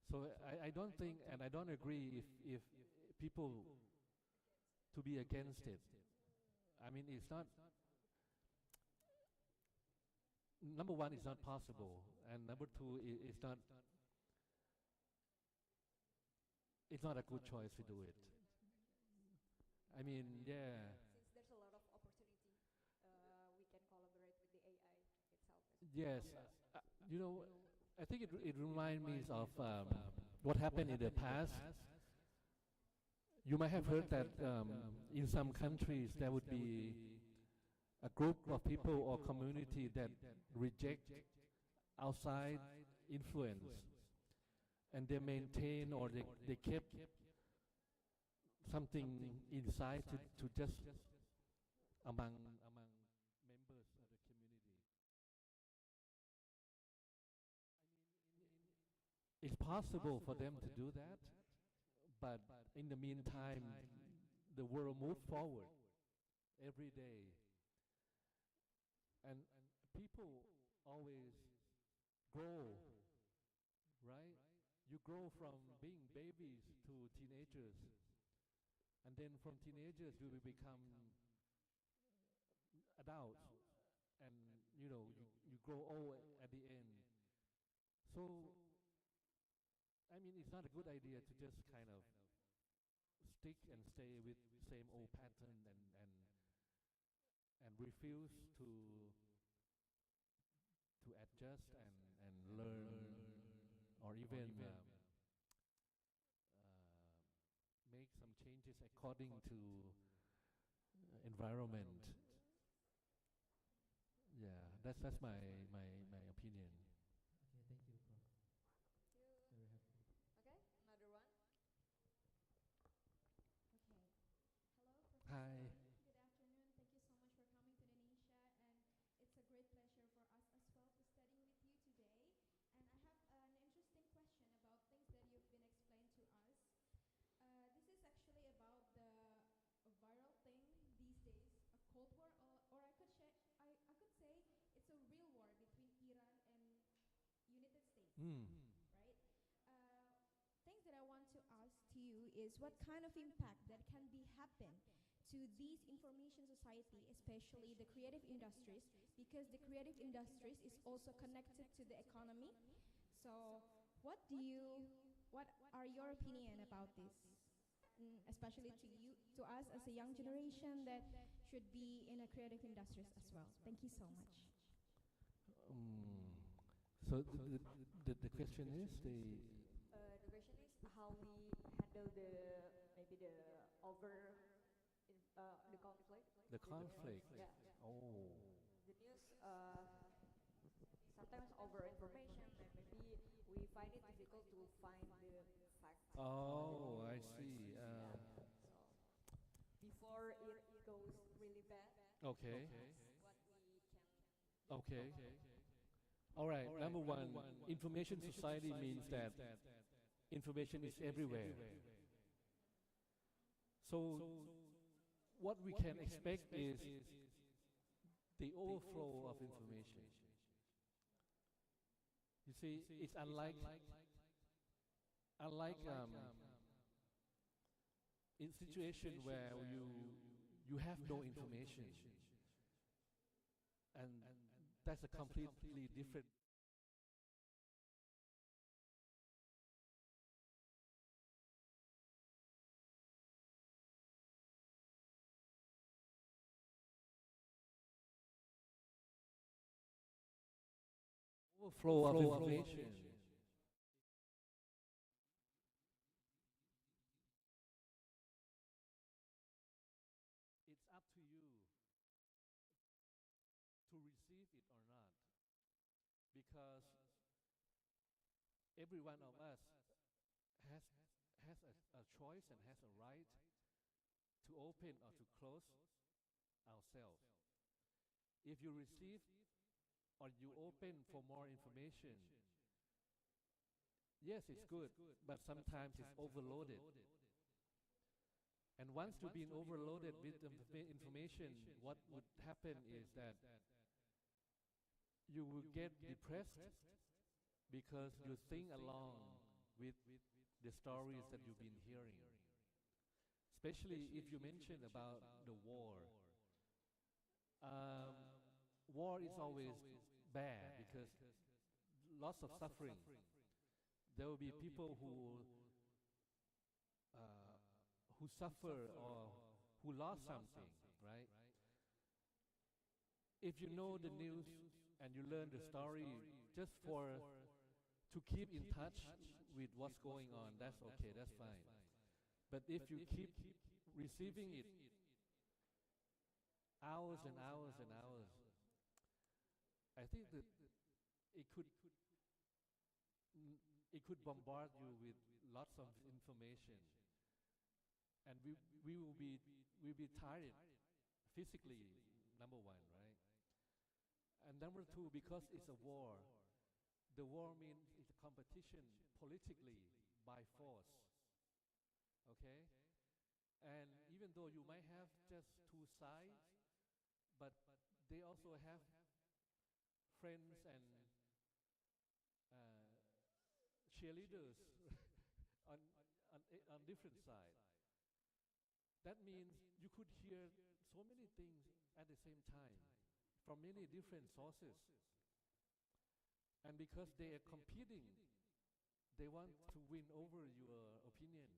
So I don't think, and I don't agree if people to be against it. I mean, it's not, number one, it's not possible, and number two, it's not a good choice to do it. I mean, yeah. Since there's a lot of opportunity, we can collaborate with the AI itself. Yes, you know, I think it reminds me of what happened in the past. You might have heard that in some countries there would be a group of people or community that reject outside influence, and they maintain, or they keep something inside to just among members of the community. It's possible for them to do that, but in the meantime, the world moves forward every day, and people always grow, right? You grow from being babies to teenagers, and then from teenagers you will become adults, and you know, you grow old at the end. So I mean, it's not a good idea to just kind of stick and stay with same old pattern and refuse to adjust and learn, or even make some changes according to environment. Yeah, that's my opinion. Okay, thank you, Prof. Very happy. Okay, another one. Okay. Hello, Hi. Professor. Good afternoon. Thank you so much for coming to Indonesia, and it's a great pleasure for us as well to study with you today. And I have an interesting question about things that you've been explained to us. This is actually about the a viral thing these days, a Cold War Mm. right? Things that I want to ask to you is what kind of impact that can be happen to these information society, especially the creative industries, because the creative industries is also connected to the economy. So, what are your opinion about this? Especially to you, to us as a young generation that should be in a creative industries as well. Thank you so much. So the question is The question is how we handle maybe the the conflict. the conflict. Yeah. Oh. The news sometimes over information, and maybe we find it difficult to find the facts. Oh, I see. Yeah. So before it goes really bad, Okay. what we can. Okay. All right. Number one, information society means that information is everywhere. So what we can expect is the overflow of information. You see, it's unlike in situation where you have no information, and that's a completely different. Overflow of information. It's up to you to receive it or not, because every one of us has a choice and has a right to open or to close ourselves. If you receive or you open for more information, yes, it's good, but sometimes it's overloaded. And once you've been overloaded with information, what would happen is that you will get depressed because you sing along with the stories that you've been hearing. Especially if you mention about the war. War is always bad because lots of suffering. There will be people who suffer or who lost something, right? If you know the news and you learn the story just to keep in touch with what's going on, that's okay, that's fine. But if you keep receiving it hours and hours and hours, I think that it could bombard you with lots of information, and we'll be tired physically, number one, right? And number two, because it's a war, the war means it's a competition politically by force. Okay? And even though you might have just two sides, but they also have friends and cheerleaders on different sides. That means you could hear so many things at the same time from many different sources. And because they are competing, they want to win over your opinion.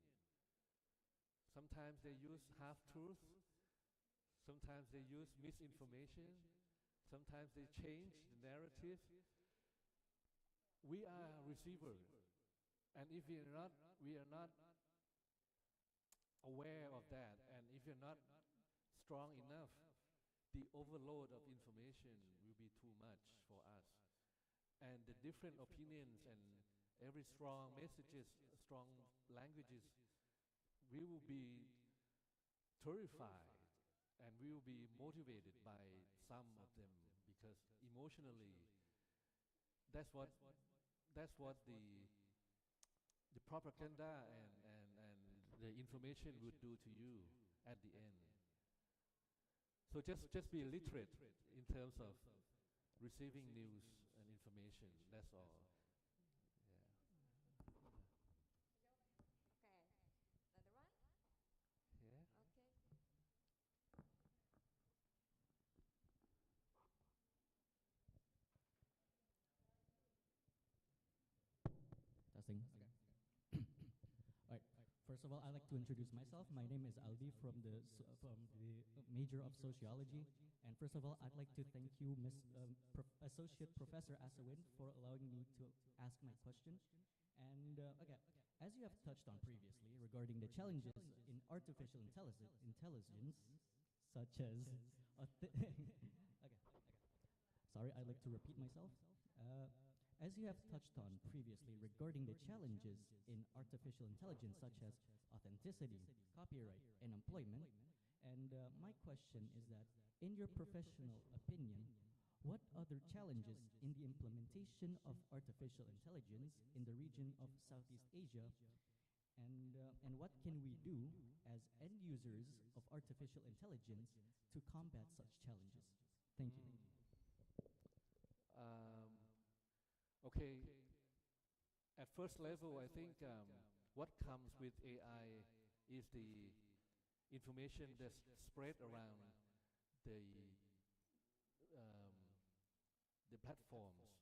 Sometimes they use half-truth, sometimes they use misinformation, sometimes they change the narrative. We are a receiver, and if we are not aware of that, and if you're not strong enough, the overload of information will be too much for us. And the different opinions and every strong messages, strong languages, we will be terrified and we will be motivated by some of them, because emotionally that's what the propaganda and the information would do to you at the end. So just be literate in terms of receiving news and information. That's all. first of all, I'd like to introduce myself. My name is Albi from the major of sociology. And first of all, I'd like to thank you, Associate Professor Asawin, for allowing me to ask my question. And okay, as you have touched on previously regarding the challenges in artificial intelligence, such as okay. Sorry, I'd like to repeat myself. As you have touched on previously regarding the challenges in artificial intelligence, such as authenticity, copyright, and employment, and my question is that, in your professional opinion, what other challenges in the implementation of artificial intelligence in the region of Southeast Asia, and what can we do as end users of artificial intelligence to combat such challenges? Thank you. Okay, at first level, I think what comes with AI is the information that's spread around the platforms.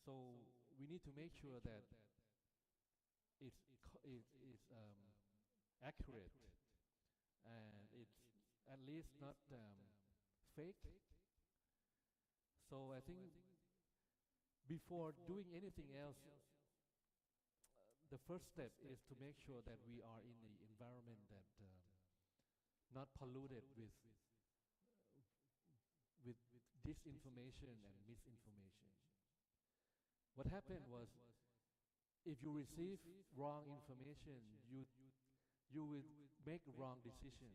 So we need to make sure that it's accurate and it's at least not fake. So I think before doing anything else, the first step is to make sure that we are in the environment that not polluted with disinformation and misinformation. What happened was, if you receive wrong information, you will make a wrong decision,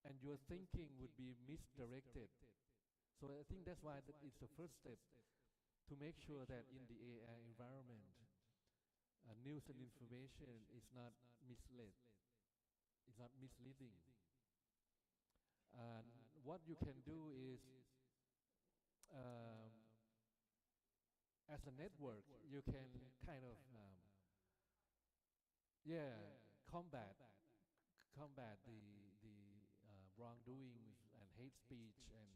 and your thinking would be misdirected. So I think that's why it's the first step to make sure that in the AI environment, news and information is not misled, it's not misleading. And what you can do is, as a network, you can kind of, combat the wrongdoings and hate speech and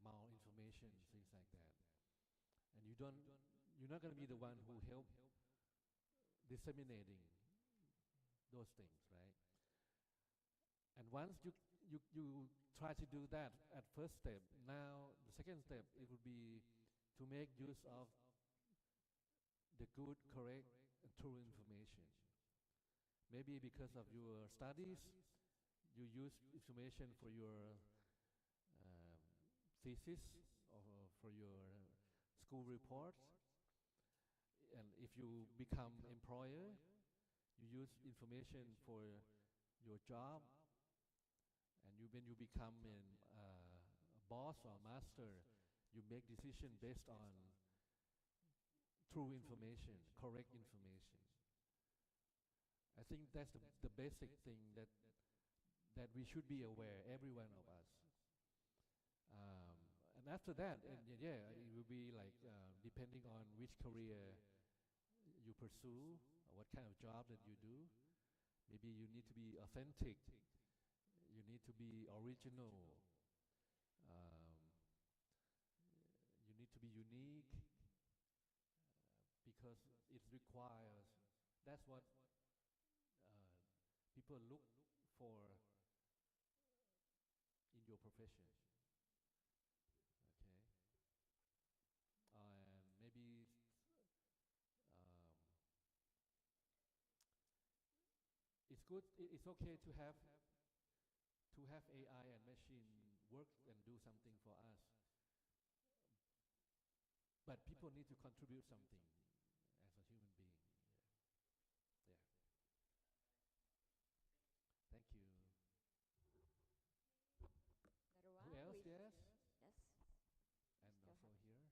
malinformation, things like that. And you're not going to be the one who help disseminating those things, right? And once you try to do that at first step, now the second step, it would be to make use of the good, correct, and true information. Maybe because of your studies, you use information for your thesis or for your school report. And if you become employer, you use information for your job. And when you become a boss or master, you make decision based on true information, correct information. I think that's the basic thing that we should be aware, every one of us. And after that, it will be like depending on which career you pursue, or what kind of job that you do. Maybe you need to be authentic. You need to be original. You need to be unique, because it requires. That's what people look for in your profession. Okay, and maybe it's good. It's okay to have AI and machine work and do something for us. But people need to contribute something as a human being. Yeah. Thank you. Who else? Yes. Yes. And also here.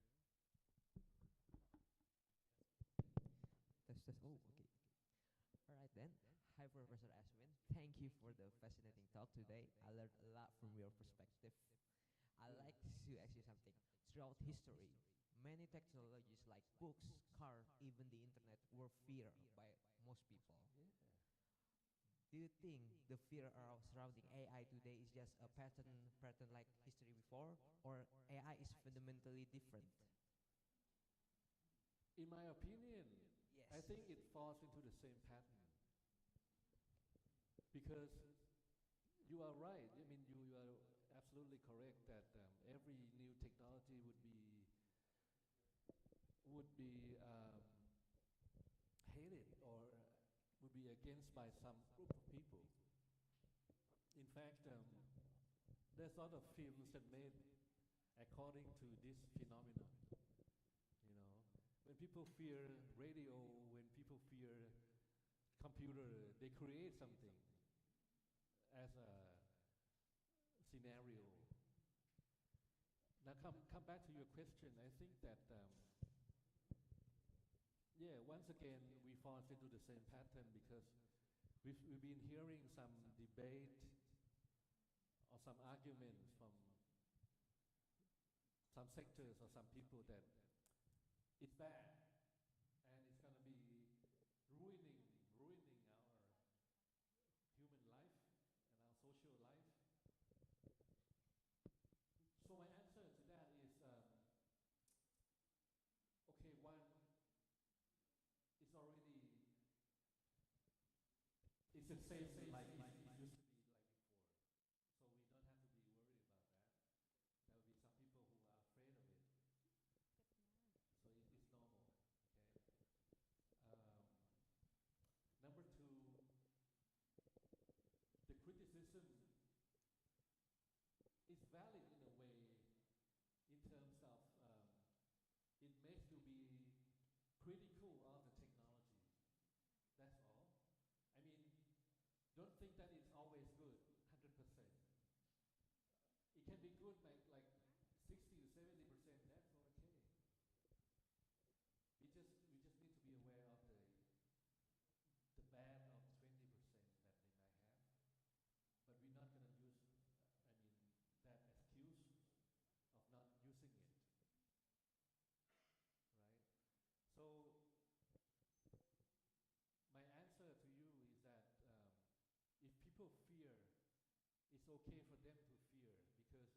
Test. Oh, okay. All right then. Hi, Professor Aswin. Thank you for the fascinating talk today. I learned a lot from your perspective. I'd like to ask you something. Throughout history, many technologies like books, car, even the internet were feared by most people. Yeah. Do you think the fear surrounding AI today is just a pattern like history before, or AI is fundamentally different? In my opinion, I think it falls into the same pattern. Because you are right. I mean, you are absolutely correct that every new technology would be hated or would be against by some group of people. In fact, there's a lot of films that made according to this phenomenon. You know, when people fear radio, when people fear computer, they create something as a scenario. Now come back to your question. I think that once again we fall into the same pattern because we've been hearing some debate or some arguments from some sectors or some people that it's bad and it's going to be ruining our human life and our social life. So my answer to that is, okay, one, it's already, it's the same like it used to be like before. So we don't have to be worried about that. There will be some people who are afraid of it. So it's normal, okay? Number two, the criticism is valid in a way in terms of it makes you be critical of the technology. That's all. I mean, don't think that it's always good, 100%. It can be good like 60 to 70%, that's okay. We just need to be aware of the bad of 20% that they might have. But we're not going to use, that excuse of not using it, right? So my answer to you is that if people fear, it's okay for them to fear because,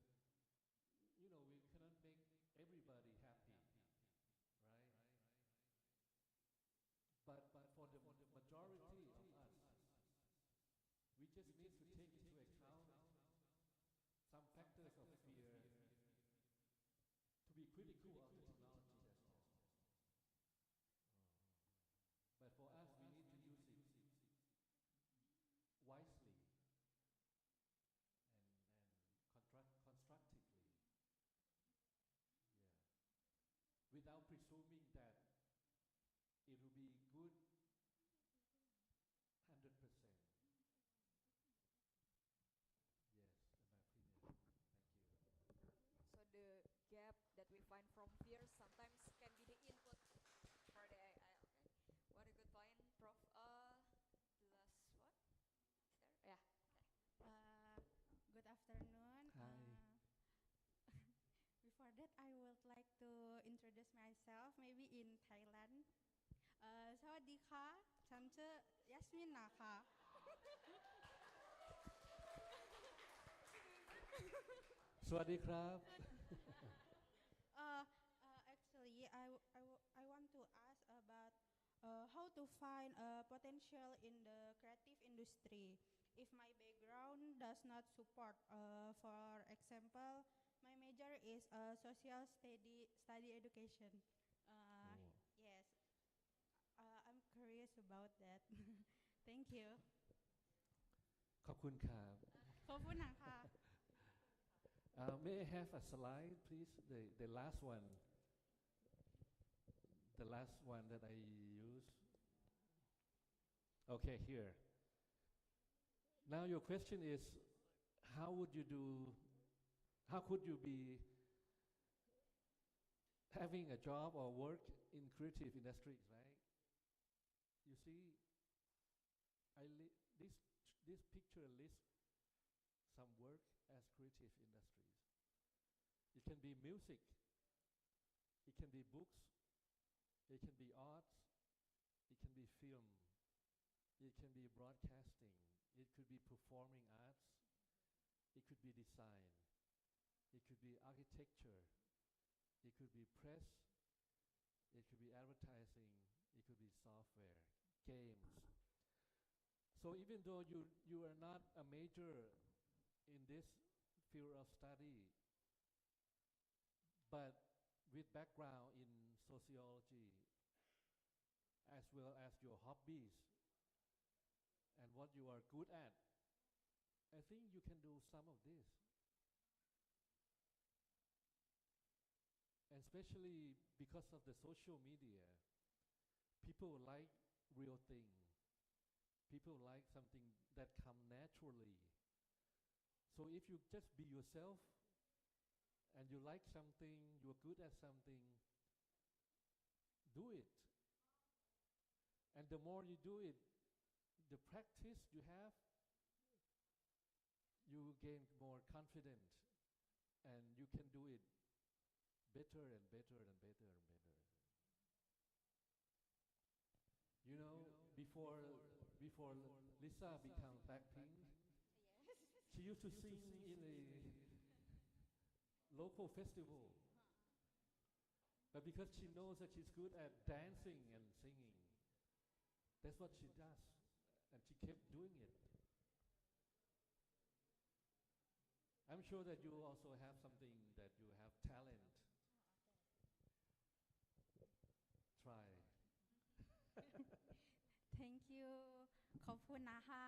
you know, we cannot make everybody happy, right? But for the majority of us, we just need to take into account some factors of fear to be critical of the technology, that's all. But for us, we need to use it wisely and constructively, without presuming that it will be good 100%. Yes, in my opinion. Thank you. So the gap that we find from fear sometimes can be the input for the AI. Okay, what a good point, Prof. Last one. Is there? Yeah. Good afternoon. Hi. Before that, I would like to introduce myself, maybe in Thailand. สวัสดีค่ะฉันชื่อยัสมินนะคะ สวัสดีครับ Actually, I want to ask about how to find potential in the creative industry. If my background does not support, for example, my major is social study education. Yes, I'm curious about that. Thank you. ขอบคุณครับ ขอบคุณนะคะ May I have a slide, please? The last one. The last one that I use. Okay, here. Now your question is, how could you be having a job or work in creative industries, right? You see, this picture lists some work as creative industries. It can be music, it can be books, it can be arts, it can be film, it can be broadcasting, it could be performing arts, it could be design, it could be architecture, it could be press, it could be advertising, it could be software, games. So even though you are not a major in this field of study, but with background in sociology, as well as your hobbies and what you are good at, I think you can do some of this. And especially because of the social media, people like real things. People like something that come naturally. So if you just be yourself and you like something, you're good at something, do it. And the more you do it, the practice you have, you gain more confident, and you can do it better and better and better and better. You know, before Lisa became Blackpink, she used to sing in a local festival. But because she knows that she's good at dancing and singing, that's what she does, and she kept doing it. I'm sure that you also have something that you have talent. Try. Thank you ขอบคุณนะคะ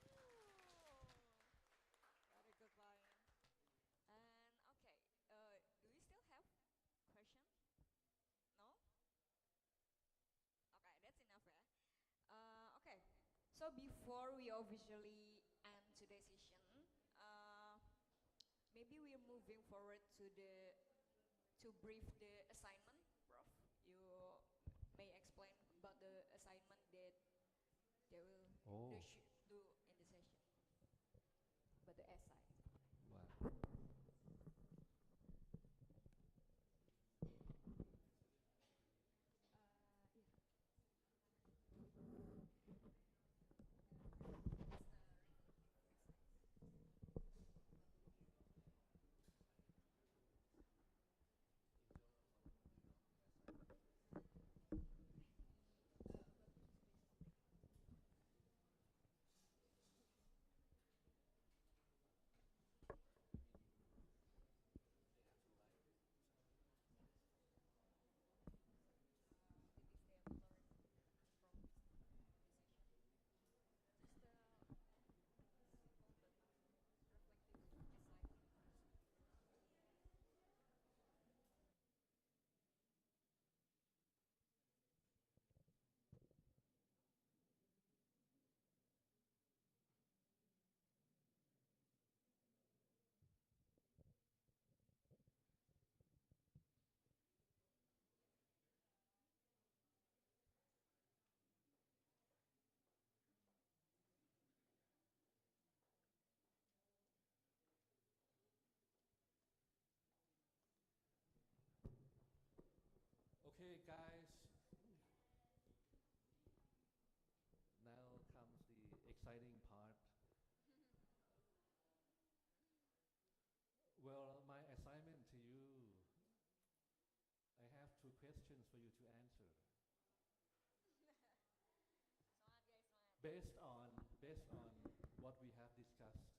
Very good point. And okay, do we still have question? No? Okay, that's enough, yeah. Okay, so before we officially end today's session, maybe we're moving forward to brief the assignment, Prof. You may explain about the assignment that they should do in the session, about the essay. Wow. Okay, guys. Now comes the exciting part. Well, my assignment to you, I have 2 questions for you to answer. Semangat guys, semangat. Based on what we have discussed.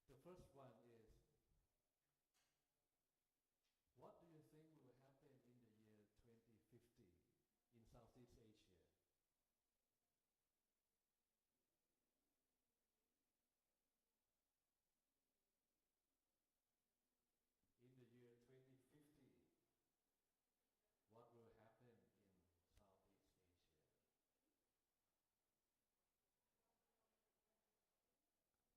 The first one is, what do you think will happen in the year 2050 in Southeast Asia? In the year 2050, what will happen in Southeast Asia?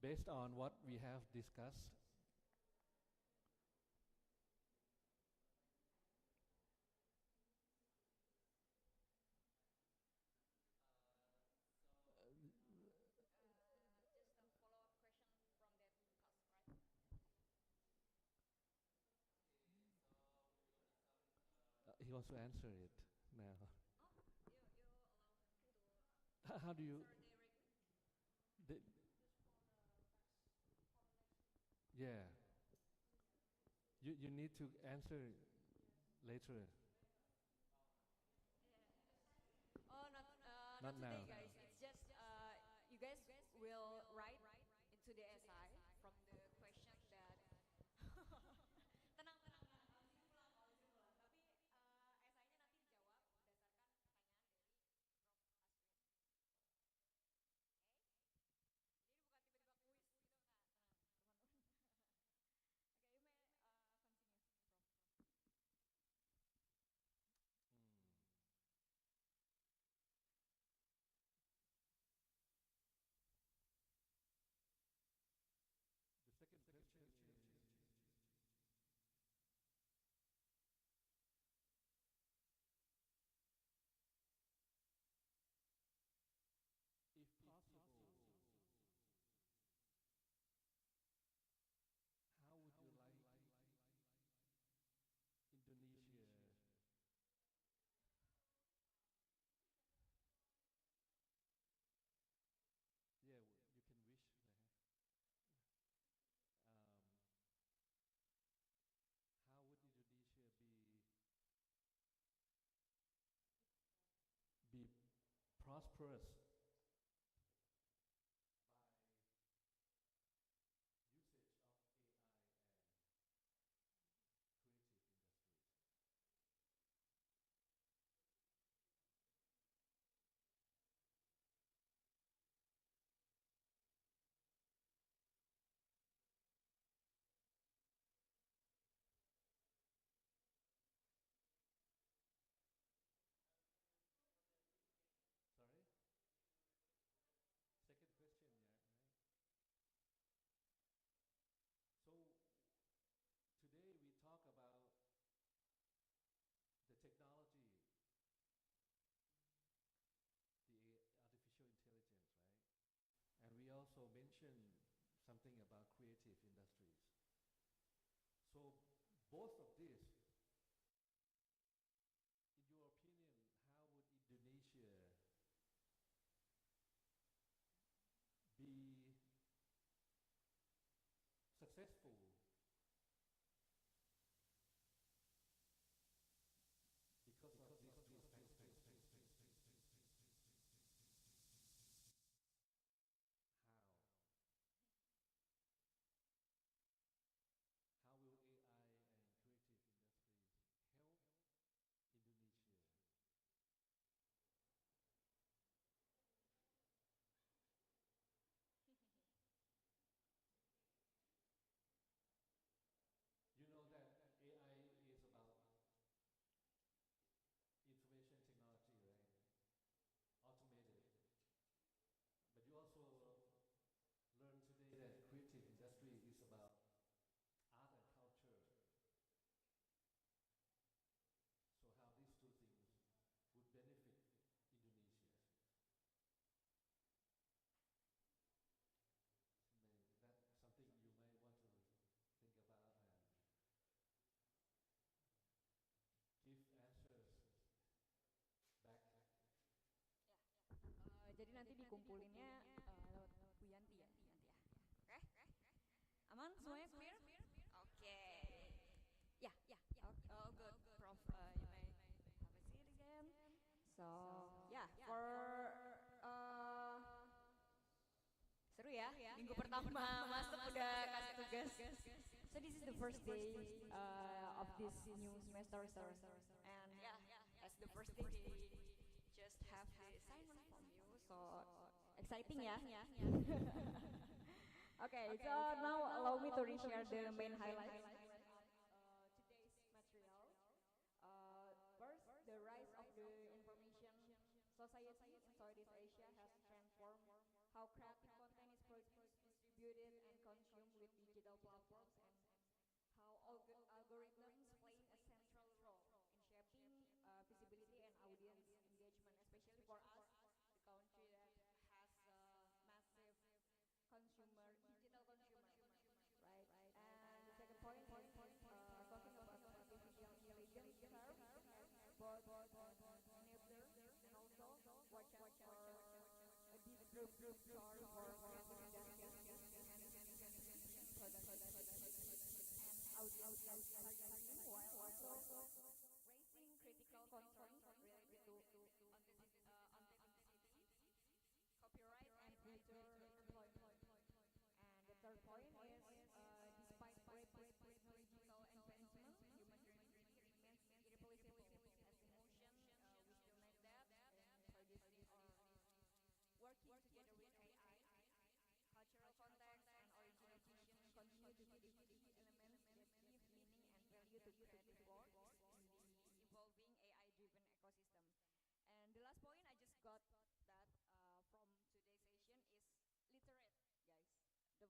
Based on what we have discussed, Just a follow-up question from that class, right? he wants to answer it now. Oh, you allow him to How do you? answer directly? The, yeah. You need to answer later. Not not today, now. guys. It's just you guys will write into the SI from the question that. Tenang, tenang, tenang. Habis ini pulang, habis ini pulang. Tapi SI-nya nanti dijawab berdasarkan pertanyaan dari Prof Aswin. Oke? Jadi ini bukan tiba-tiba kuis gitu, nggak. Tenang, teman-teman. Oke, you may continue, Prof. Hmm. The second question is, if possible, how would you like Indonesia you can wish that. How would Indonesia be prosperous by usage of AI and creative industries? Sorry? Second question, yeah, right? So today we talk about the technology, the artificial intelligence, right? And we also mentioned something about creative industries. So both of these, in your opinion, how would Indonesia be successful because of these factors? How? How will AI and creative industries help Indonesia? You know that AI is about information technology, right? Automated. But you also learned today that creative industry is about art and culture. So how these two things would benefit Indonesia? That's something you might want to think about and give answers back. Ya. Jadi nanti dikumpulinnya lewat Bu Yanti ya, nanti ya. Oke? Aman? Semuanya clear? Oke. Ya, ya. Oh, good, Prof. You may have a seat again. So, yeah, for seru ya, minggu pertama masuk udah kasih tugas. So this is the first day of this new semester, and yeah, as the first day they just have the assignment from you, so exciting ya. Okay, so now allow me to reshare the main highlights of today's material. First, the rise of the information society in Southeast Asia has transformed how creative content is produced, distributed, and consumed with digital platforms, and how algorithms playing a central role in shaping visibility and audience engagement, especially for us, the country that has massive digital consumer, right? And the second point is talking about artificial intelligence curve as both enabler and also watch out for a disruptive chart for creative industries, and audience targeting, while also raising critical concerns related to authenticity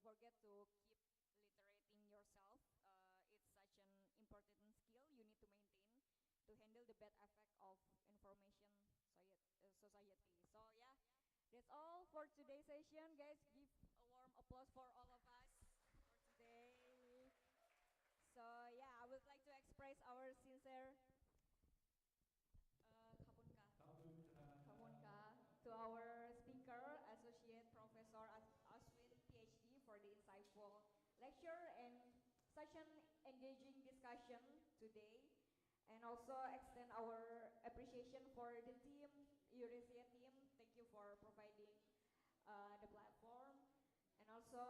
forget to keep literating yourself. It's such an important skill you need to maintain to handle the bad effect of information society. So yeah, that's all for today's session, guys. Give a warm applause for all of us for today. So yeah, I would like to express our sincere kapunka to our speaker, Associate Professor Asawin, Ph.D. for the insightful lecture and such an engaging discussion today. And also extend our appreciation for the team, Eurasia team. Thank you for providing the platform. And also,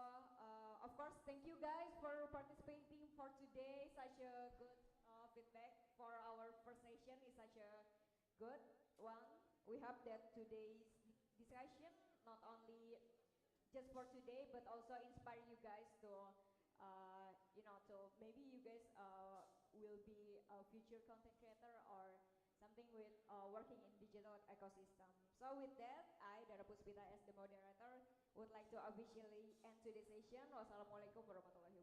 of course, thank you guys for participating for today. Such a good feedback for our first session is such a good one. We hope that today's discussion not only just for today, but also inspire you guys to, to maybe you guys will be a future content creator or something with working in digital ecosystem. So with that, I, Dara Puspita as the moderator, would like to officially end today's session. Wassalamualaikum warahmatullahi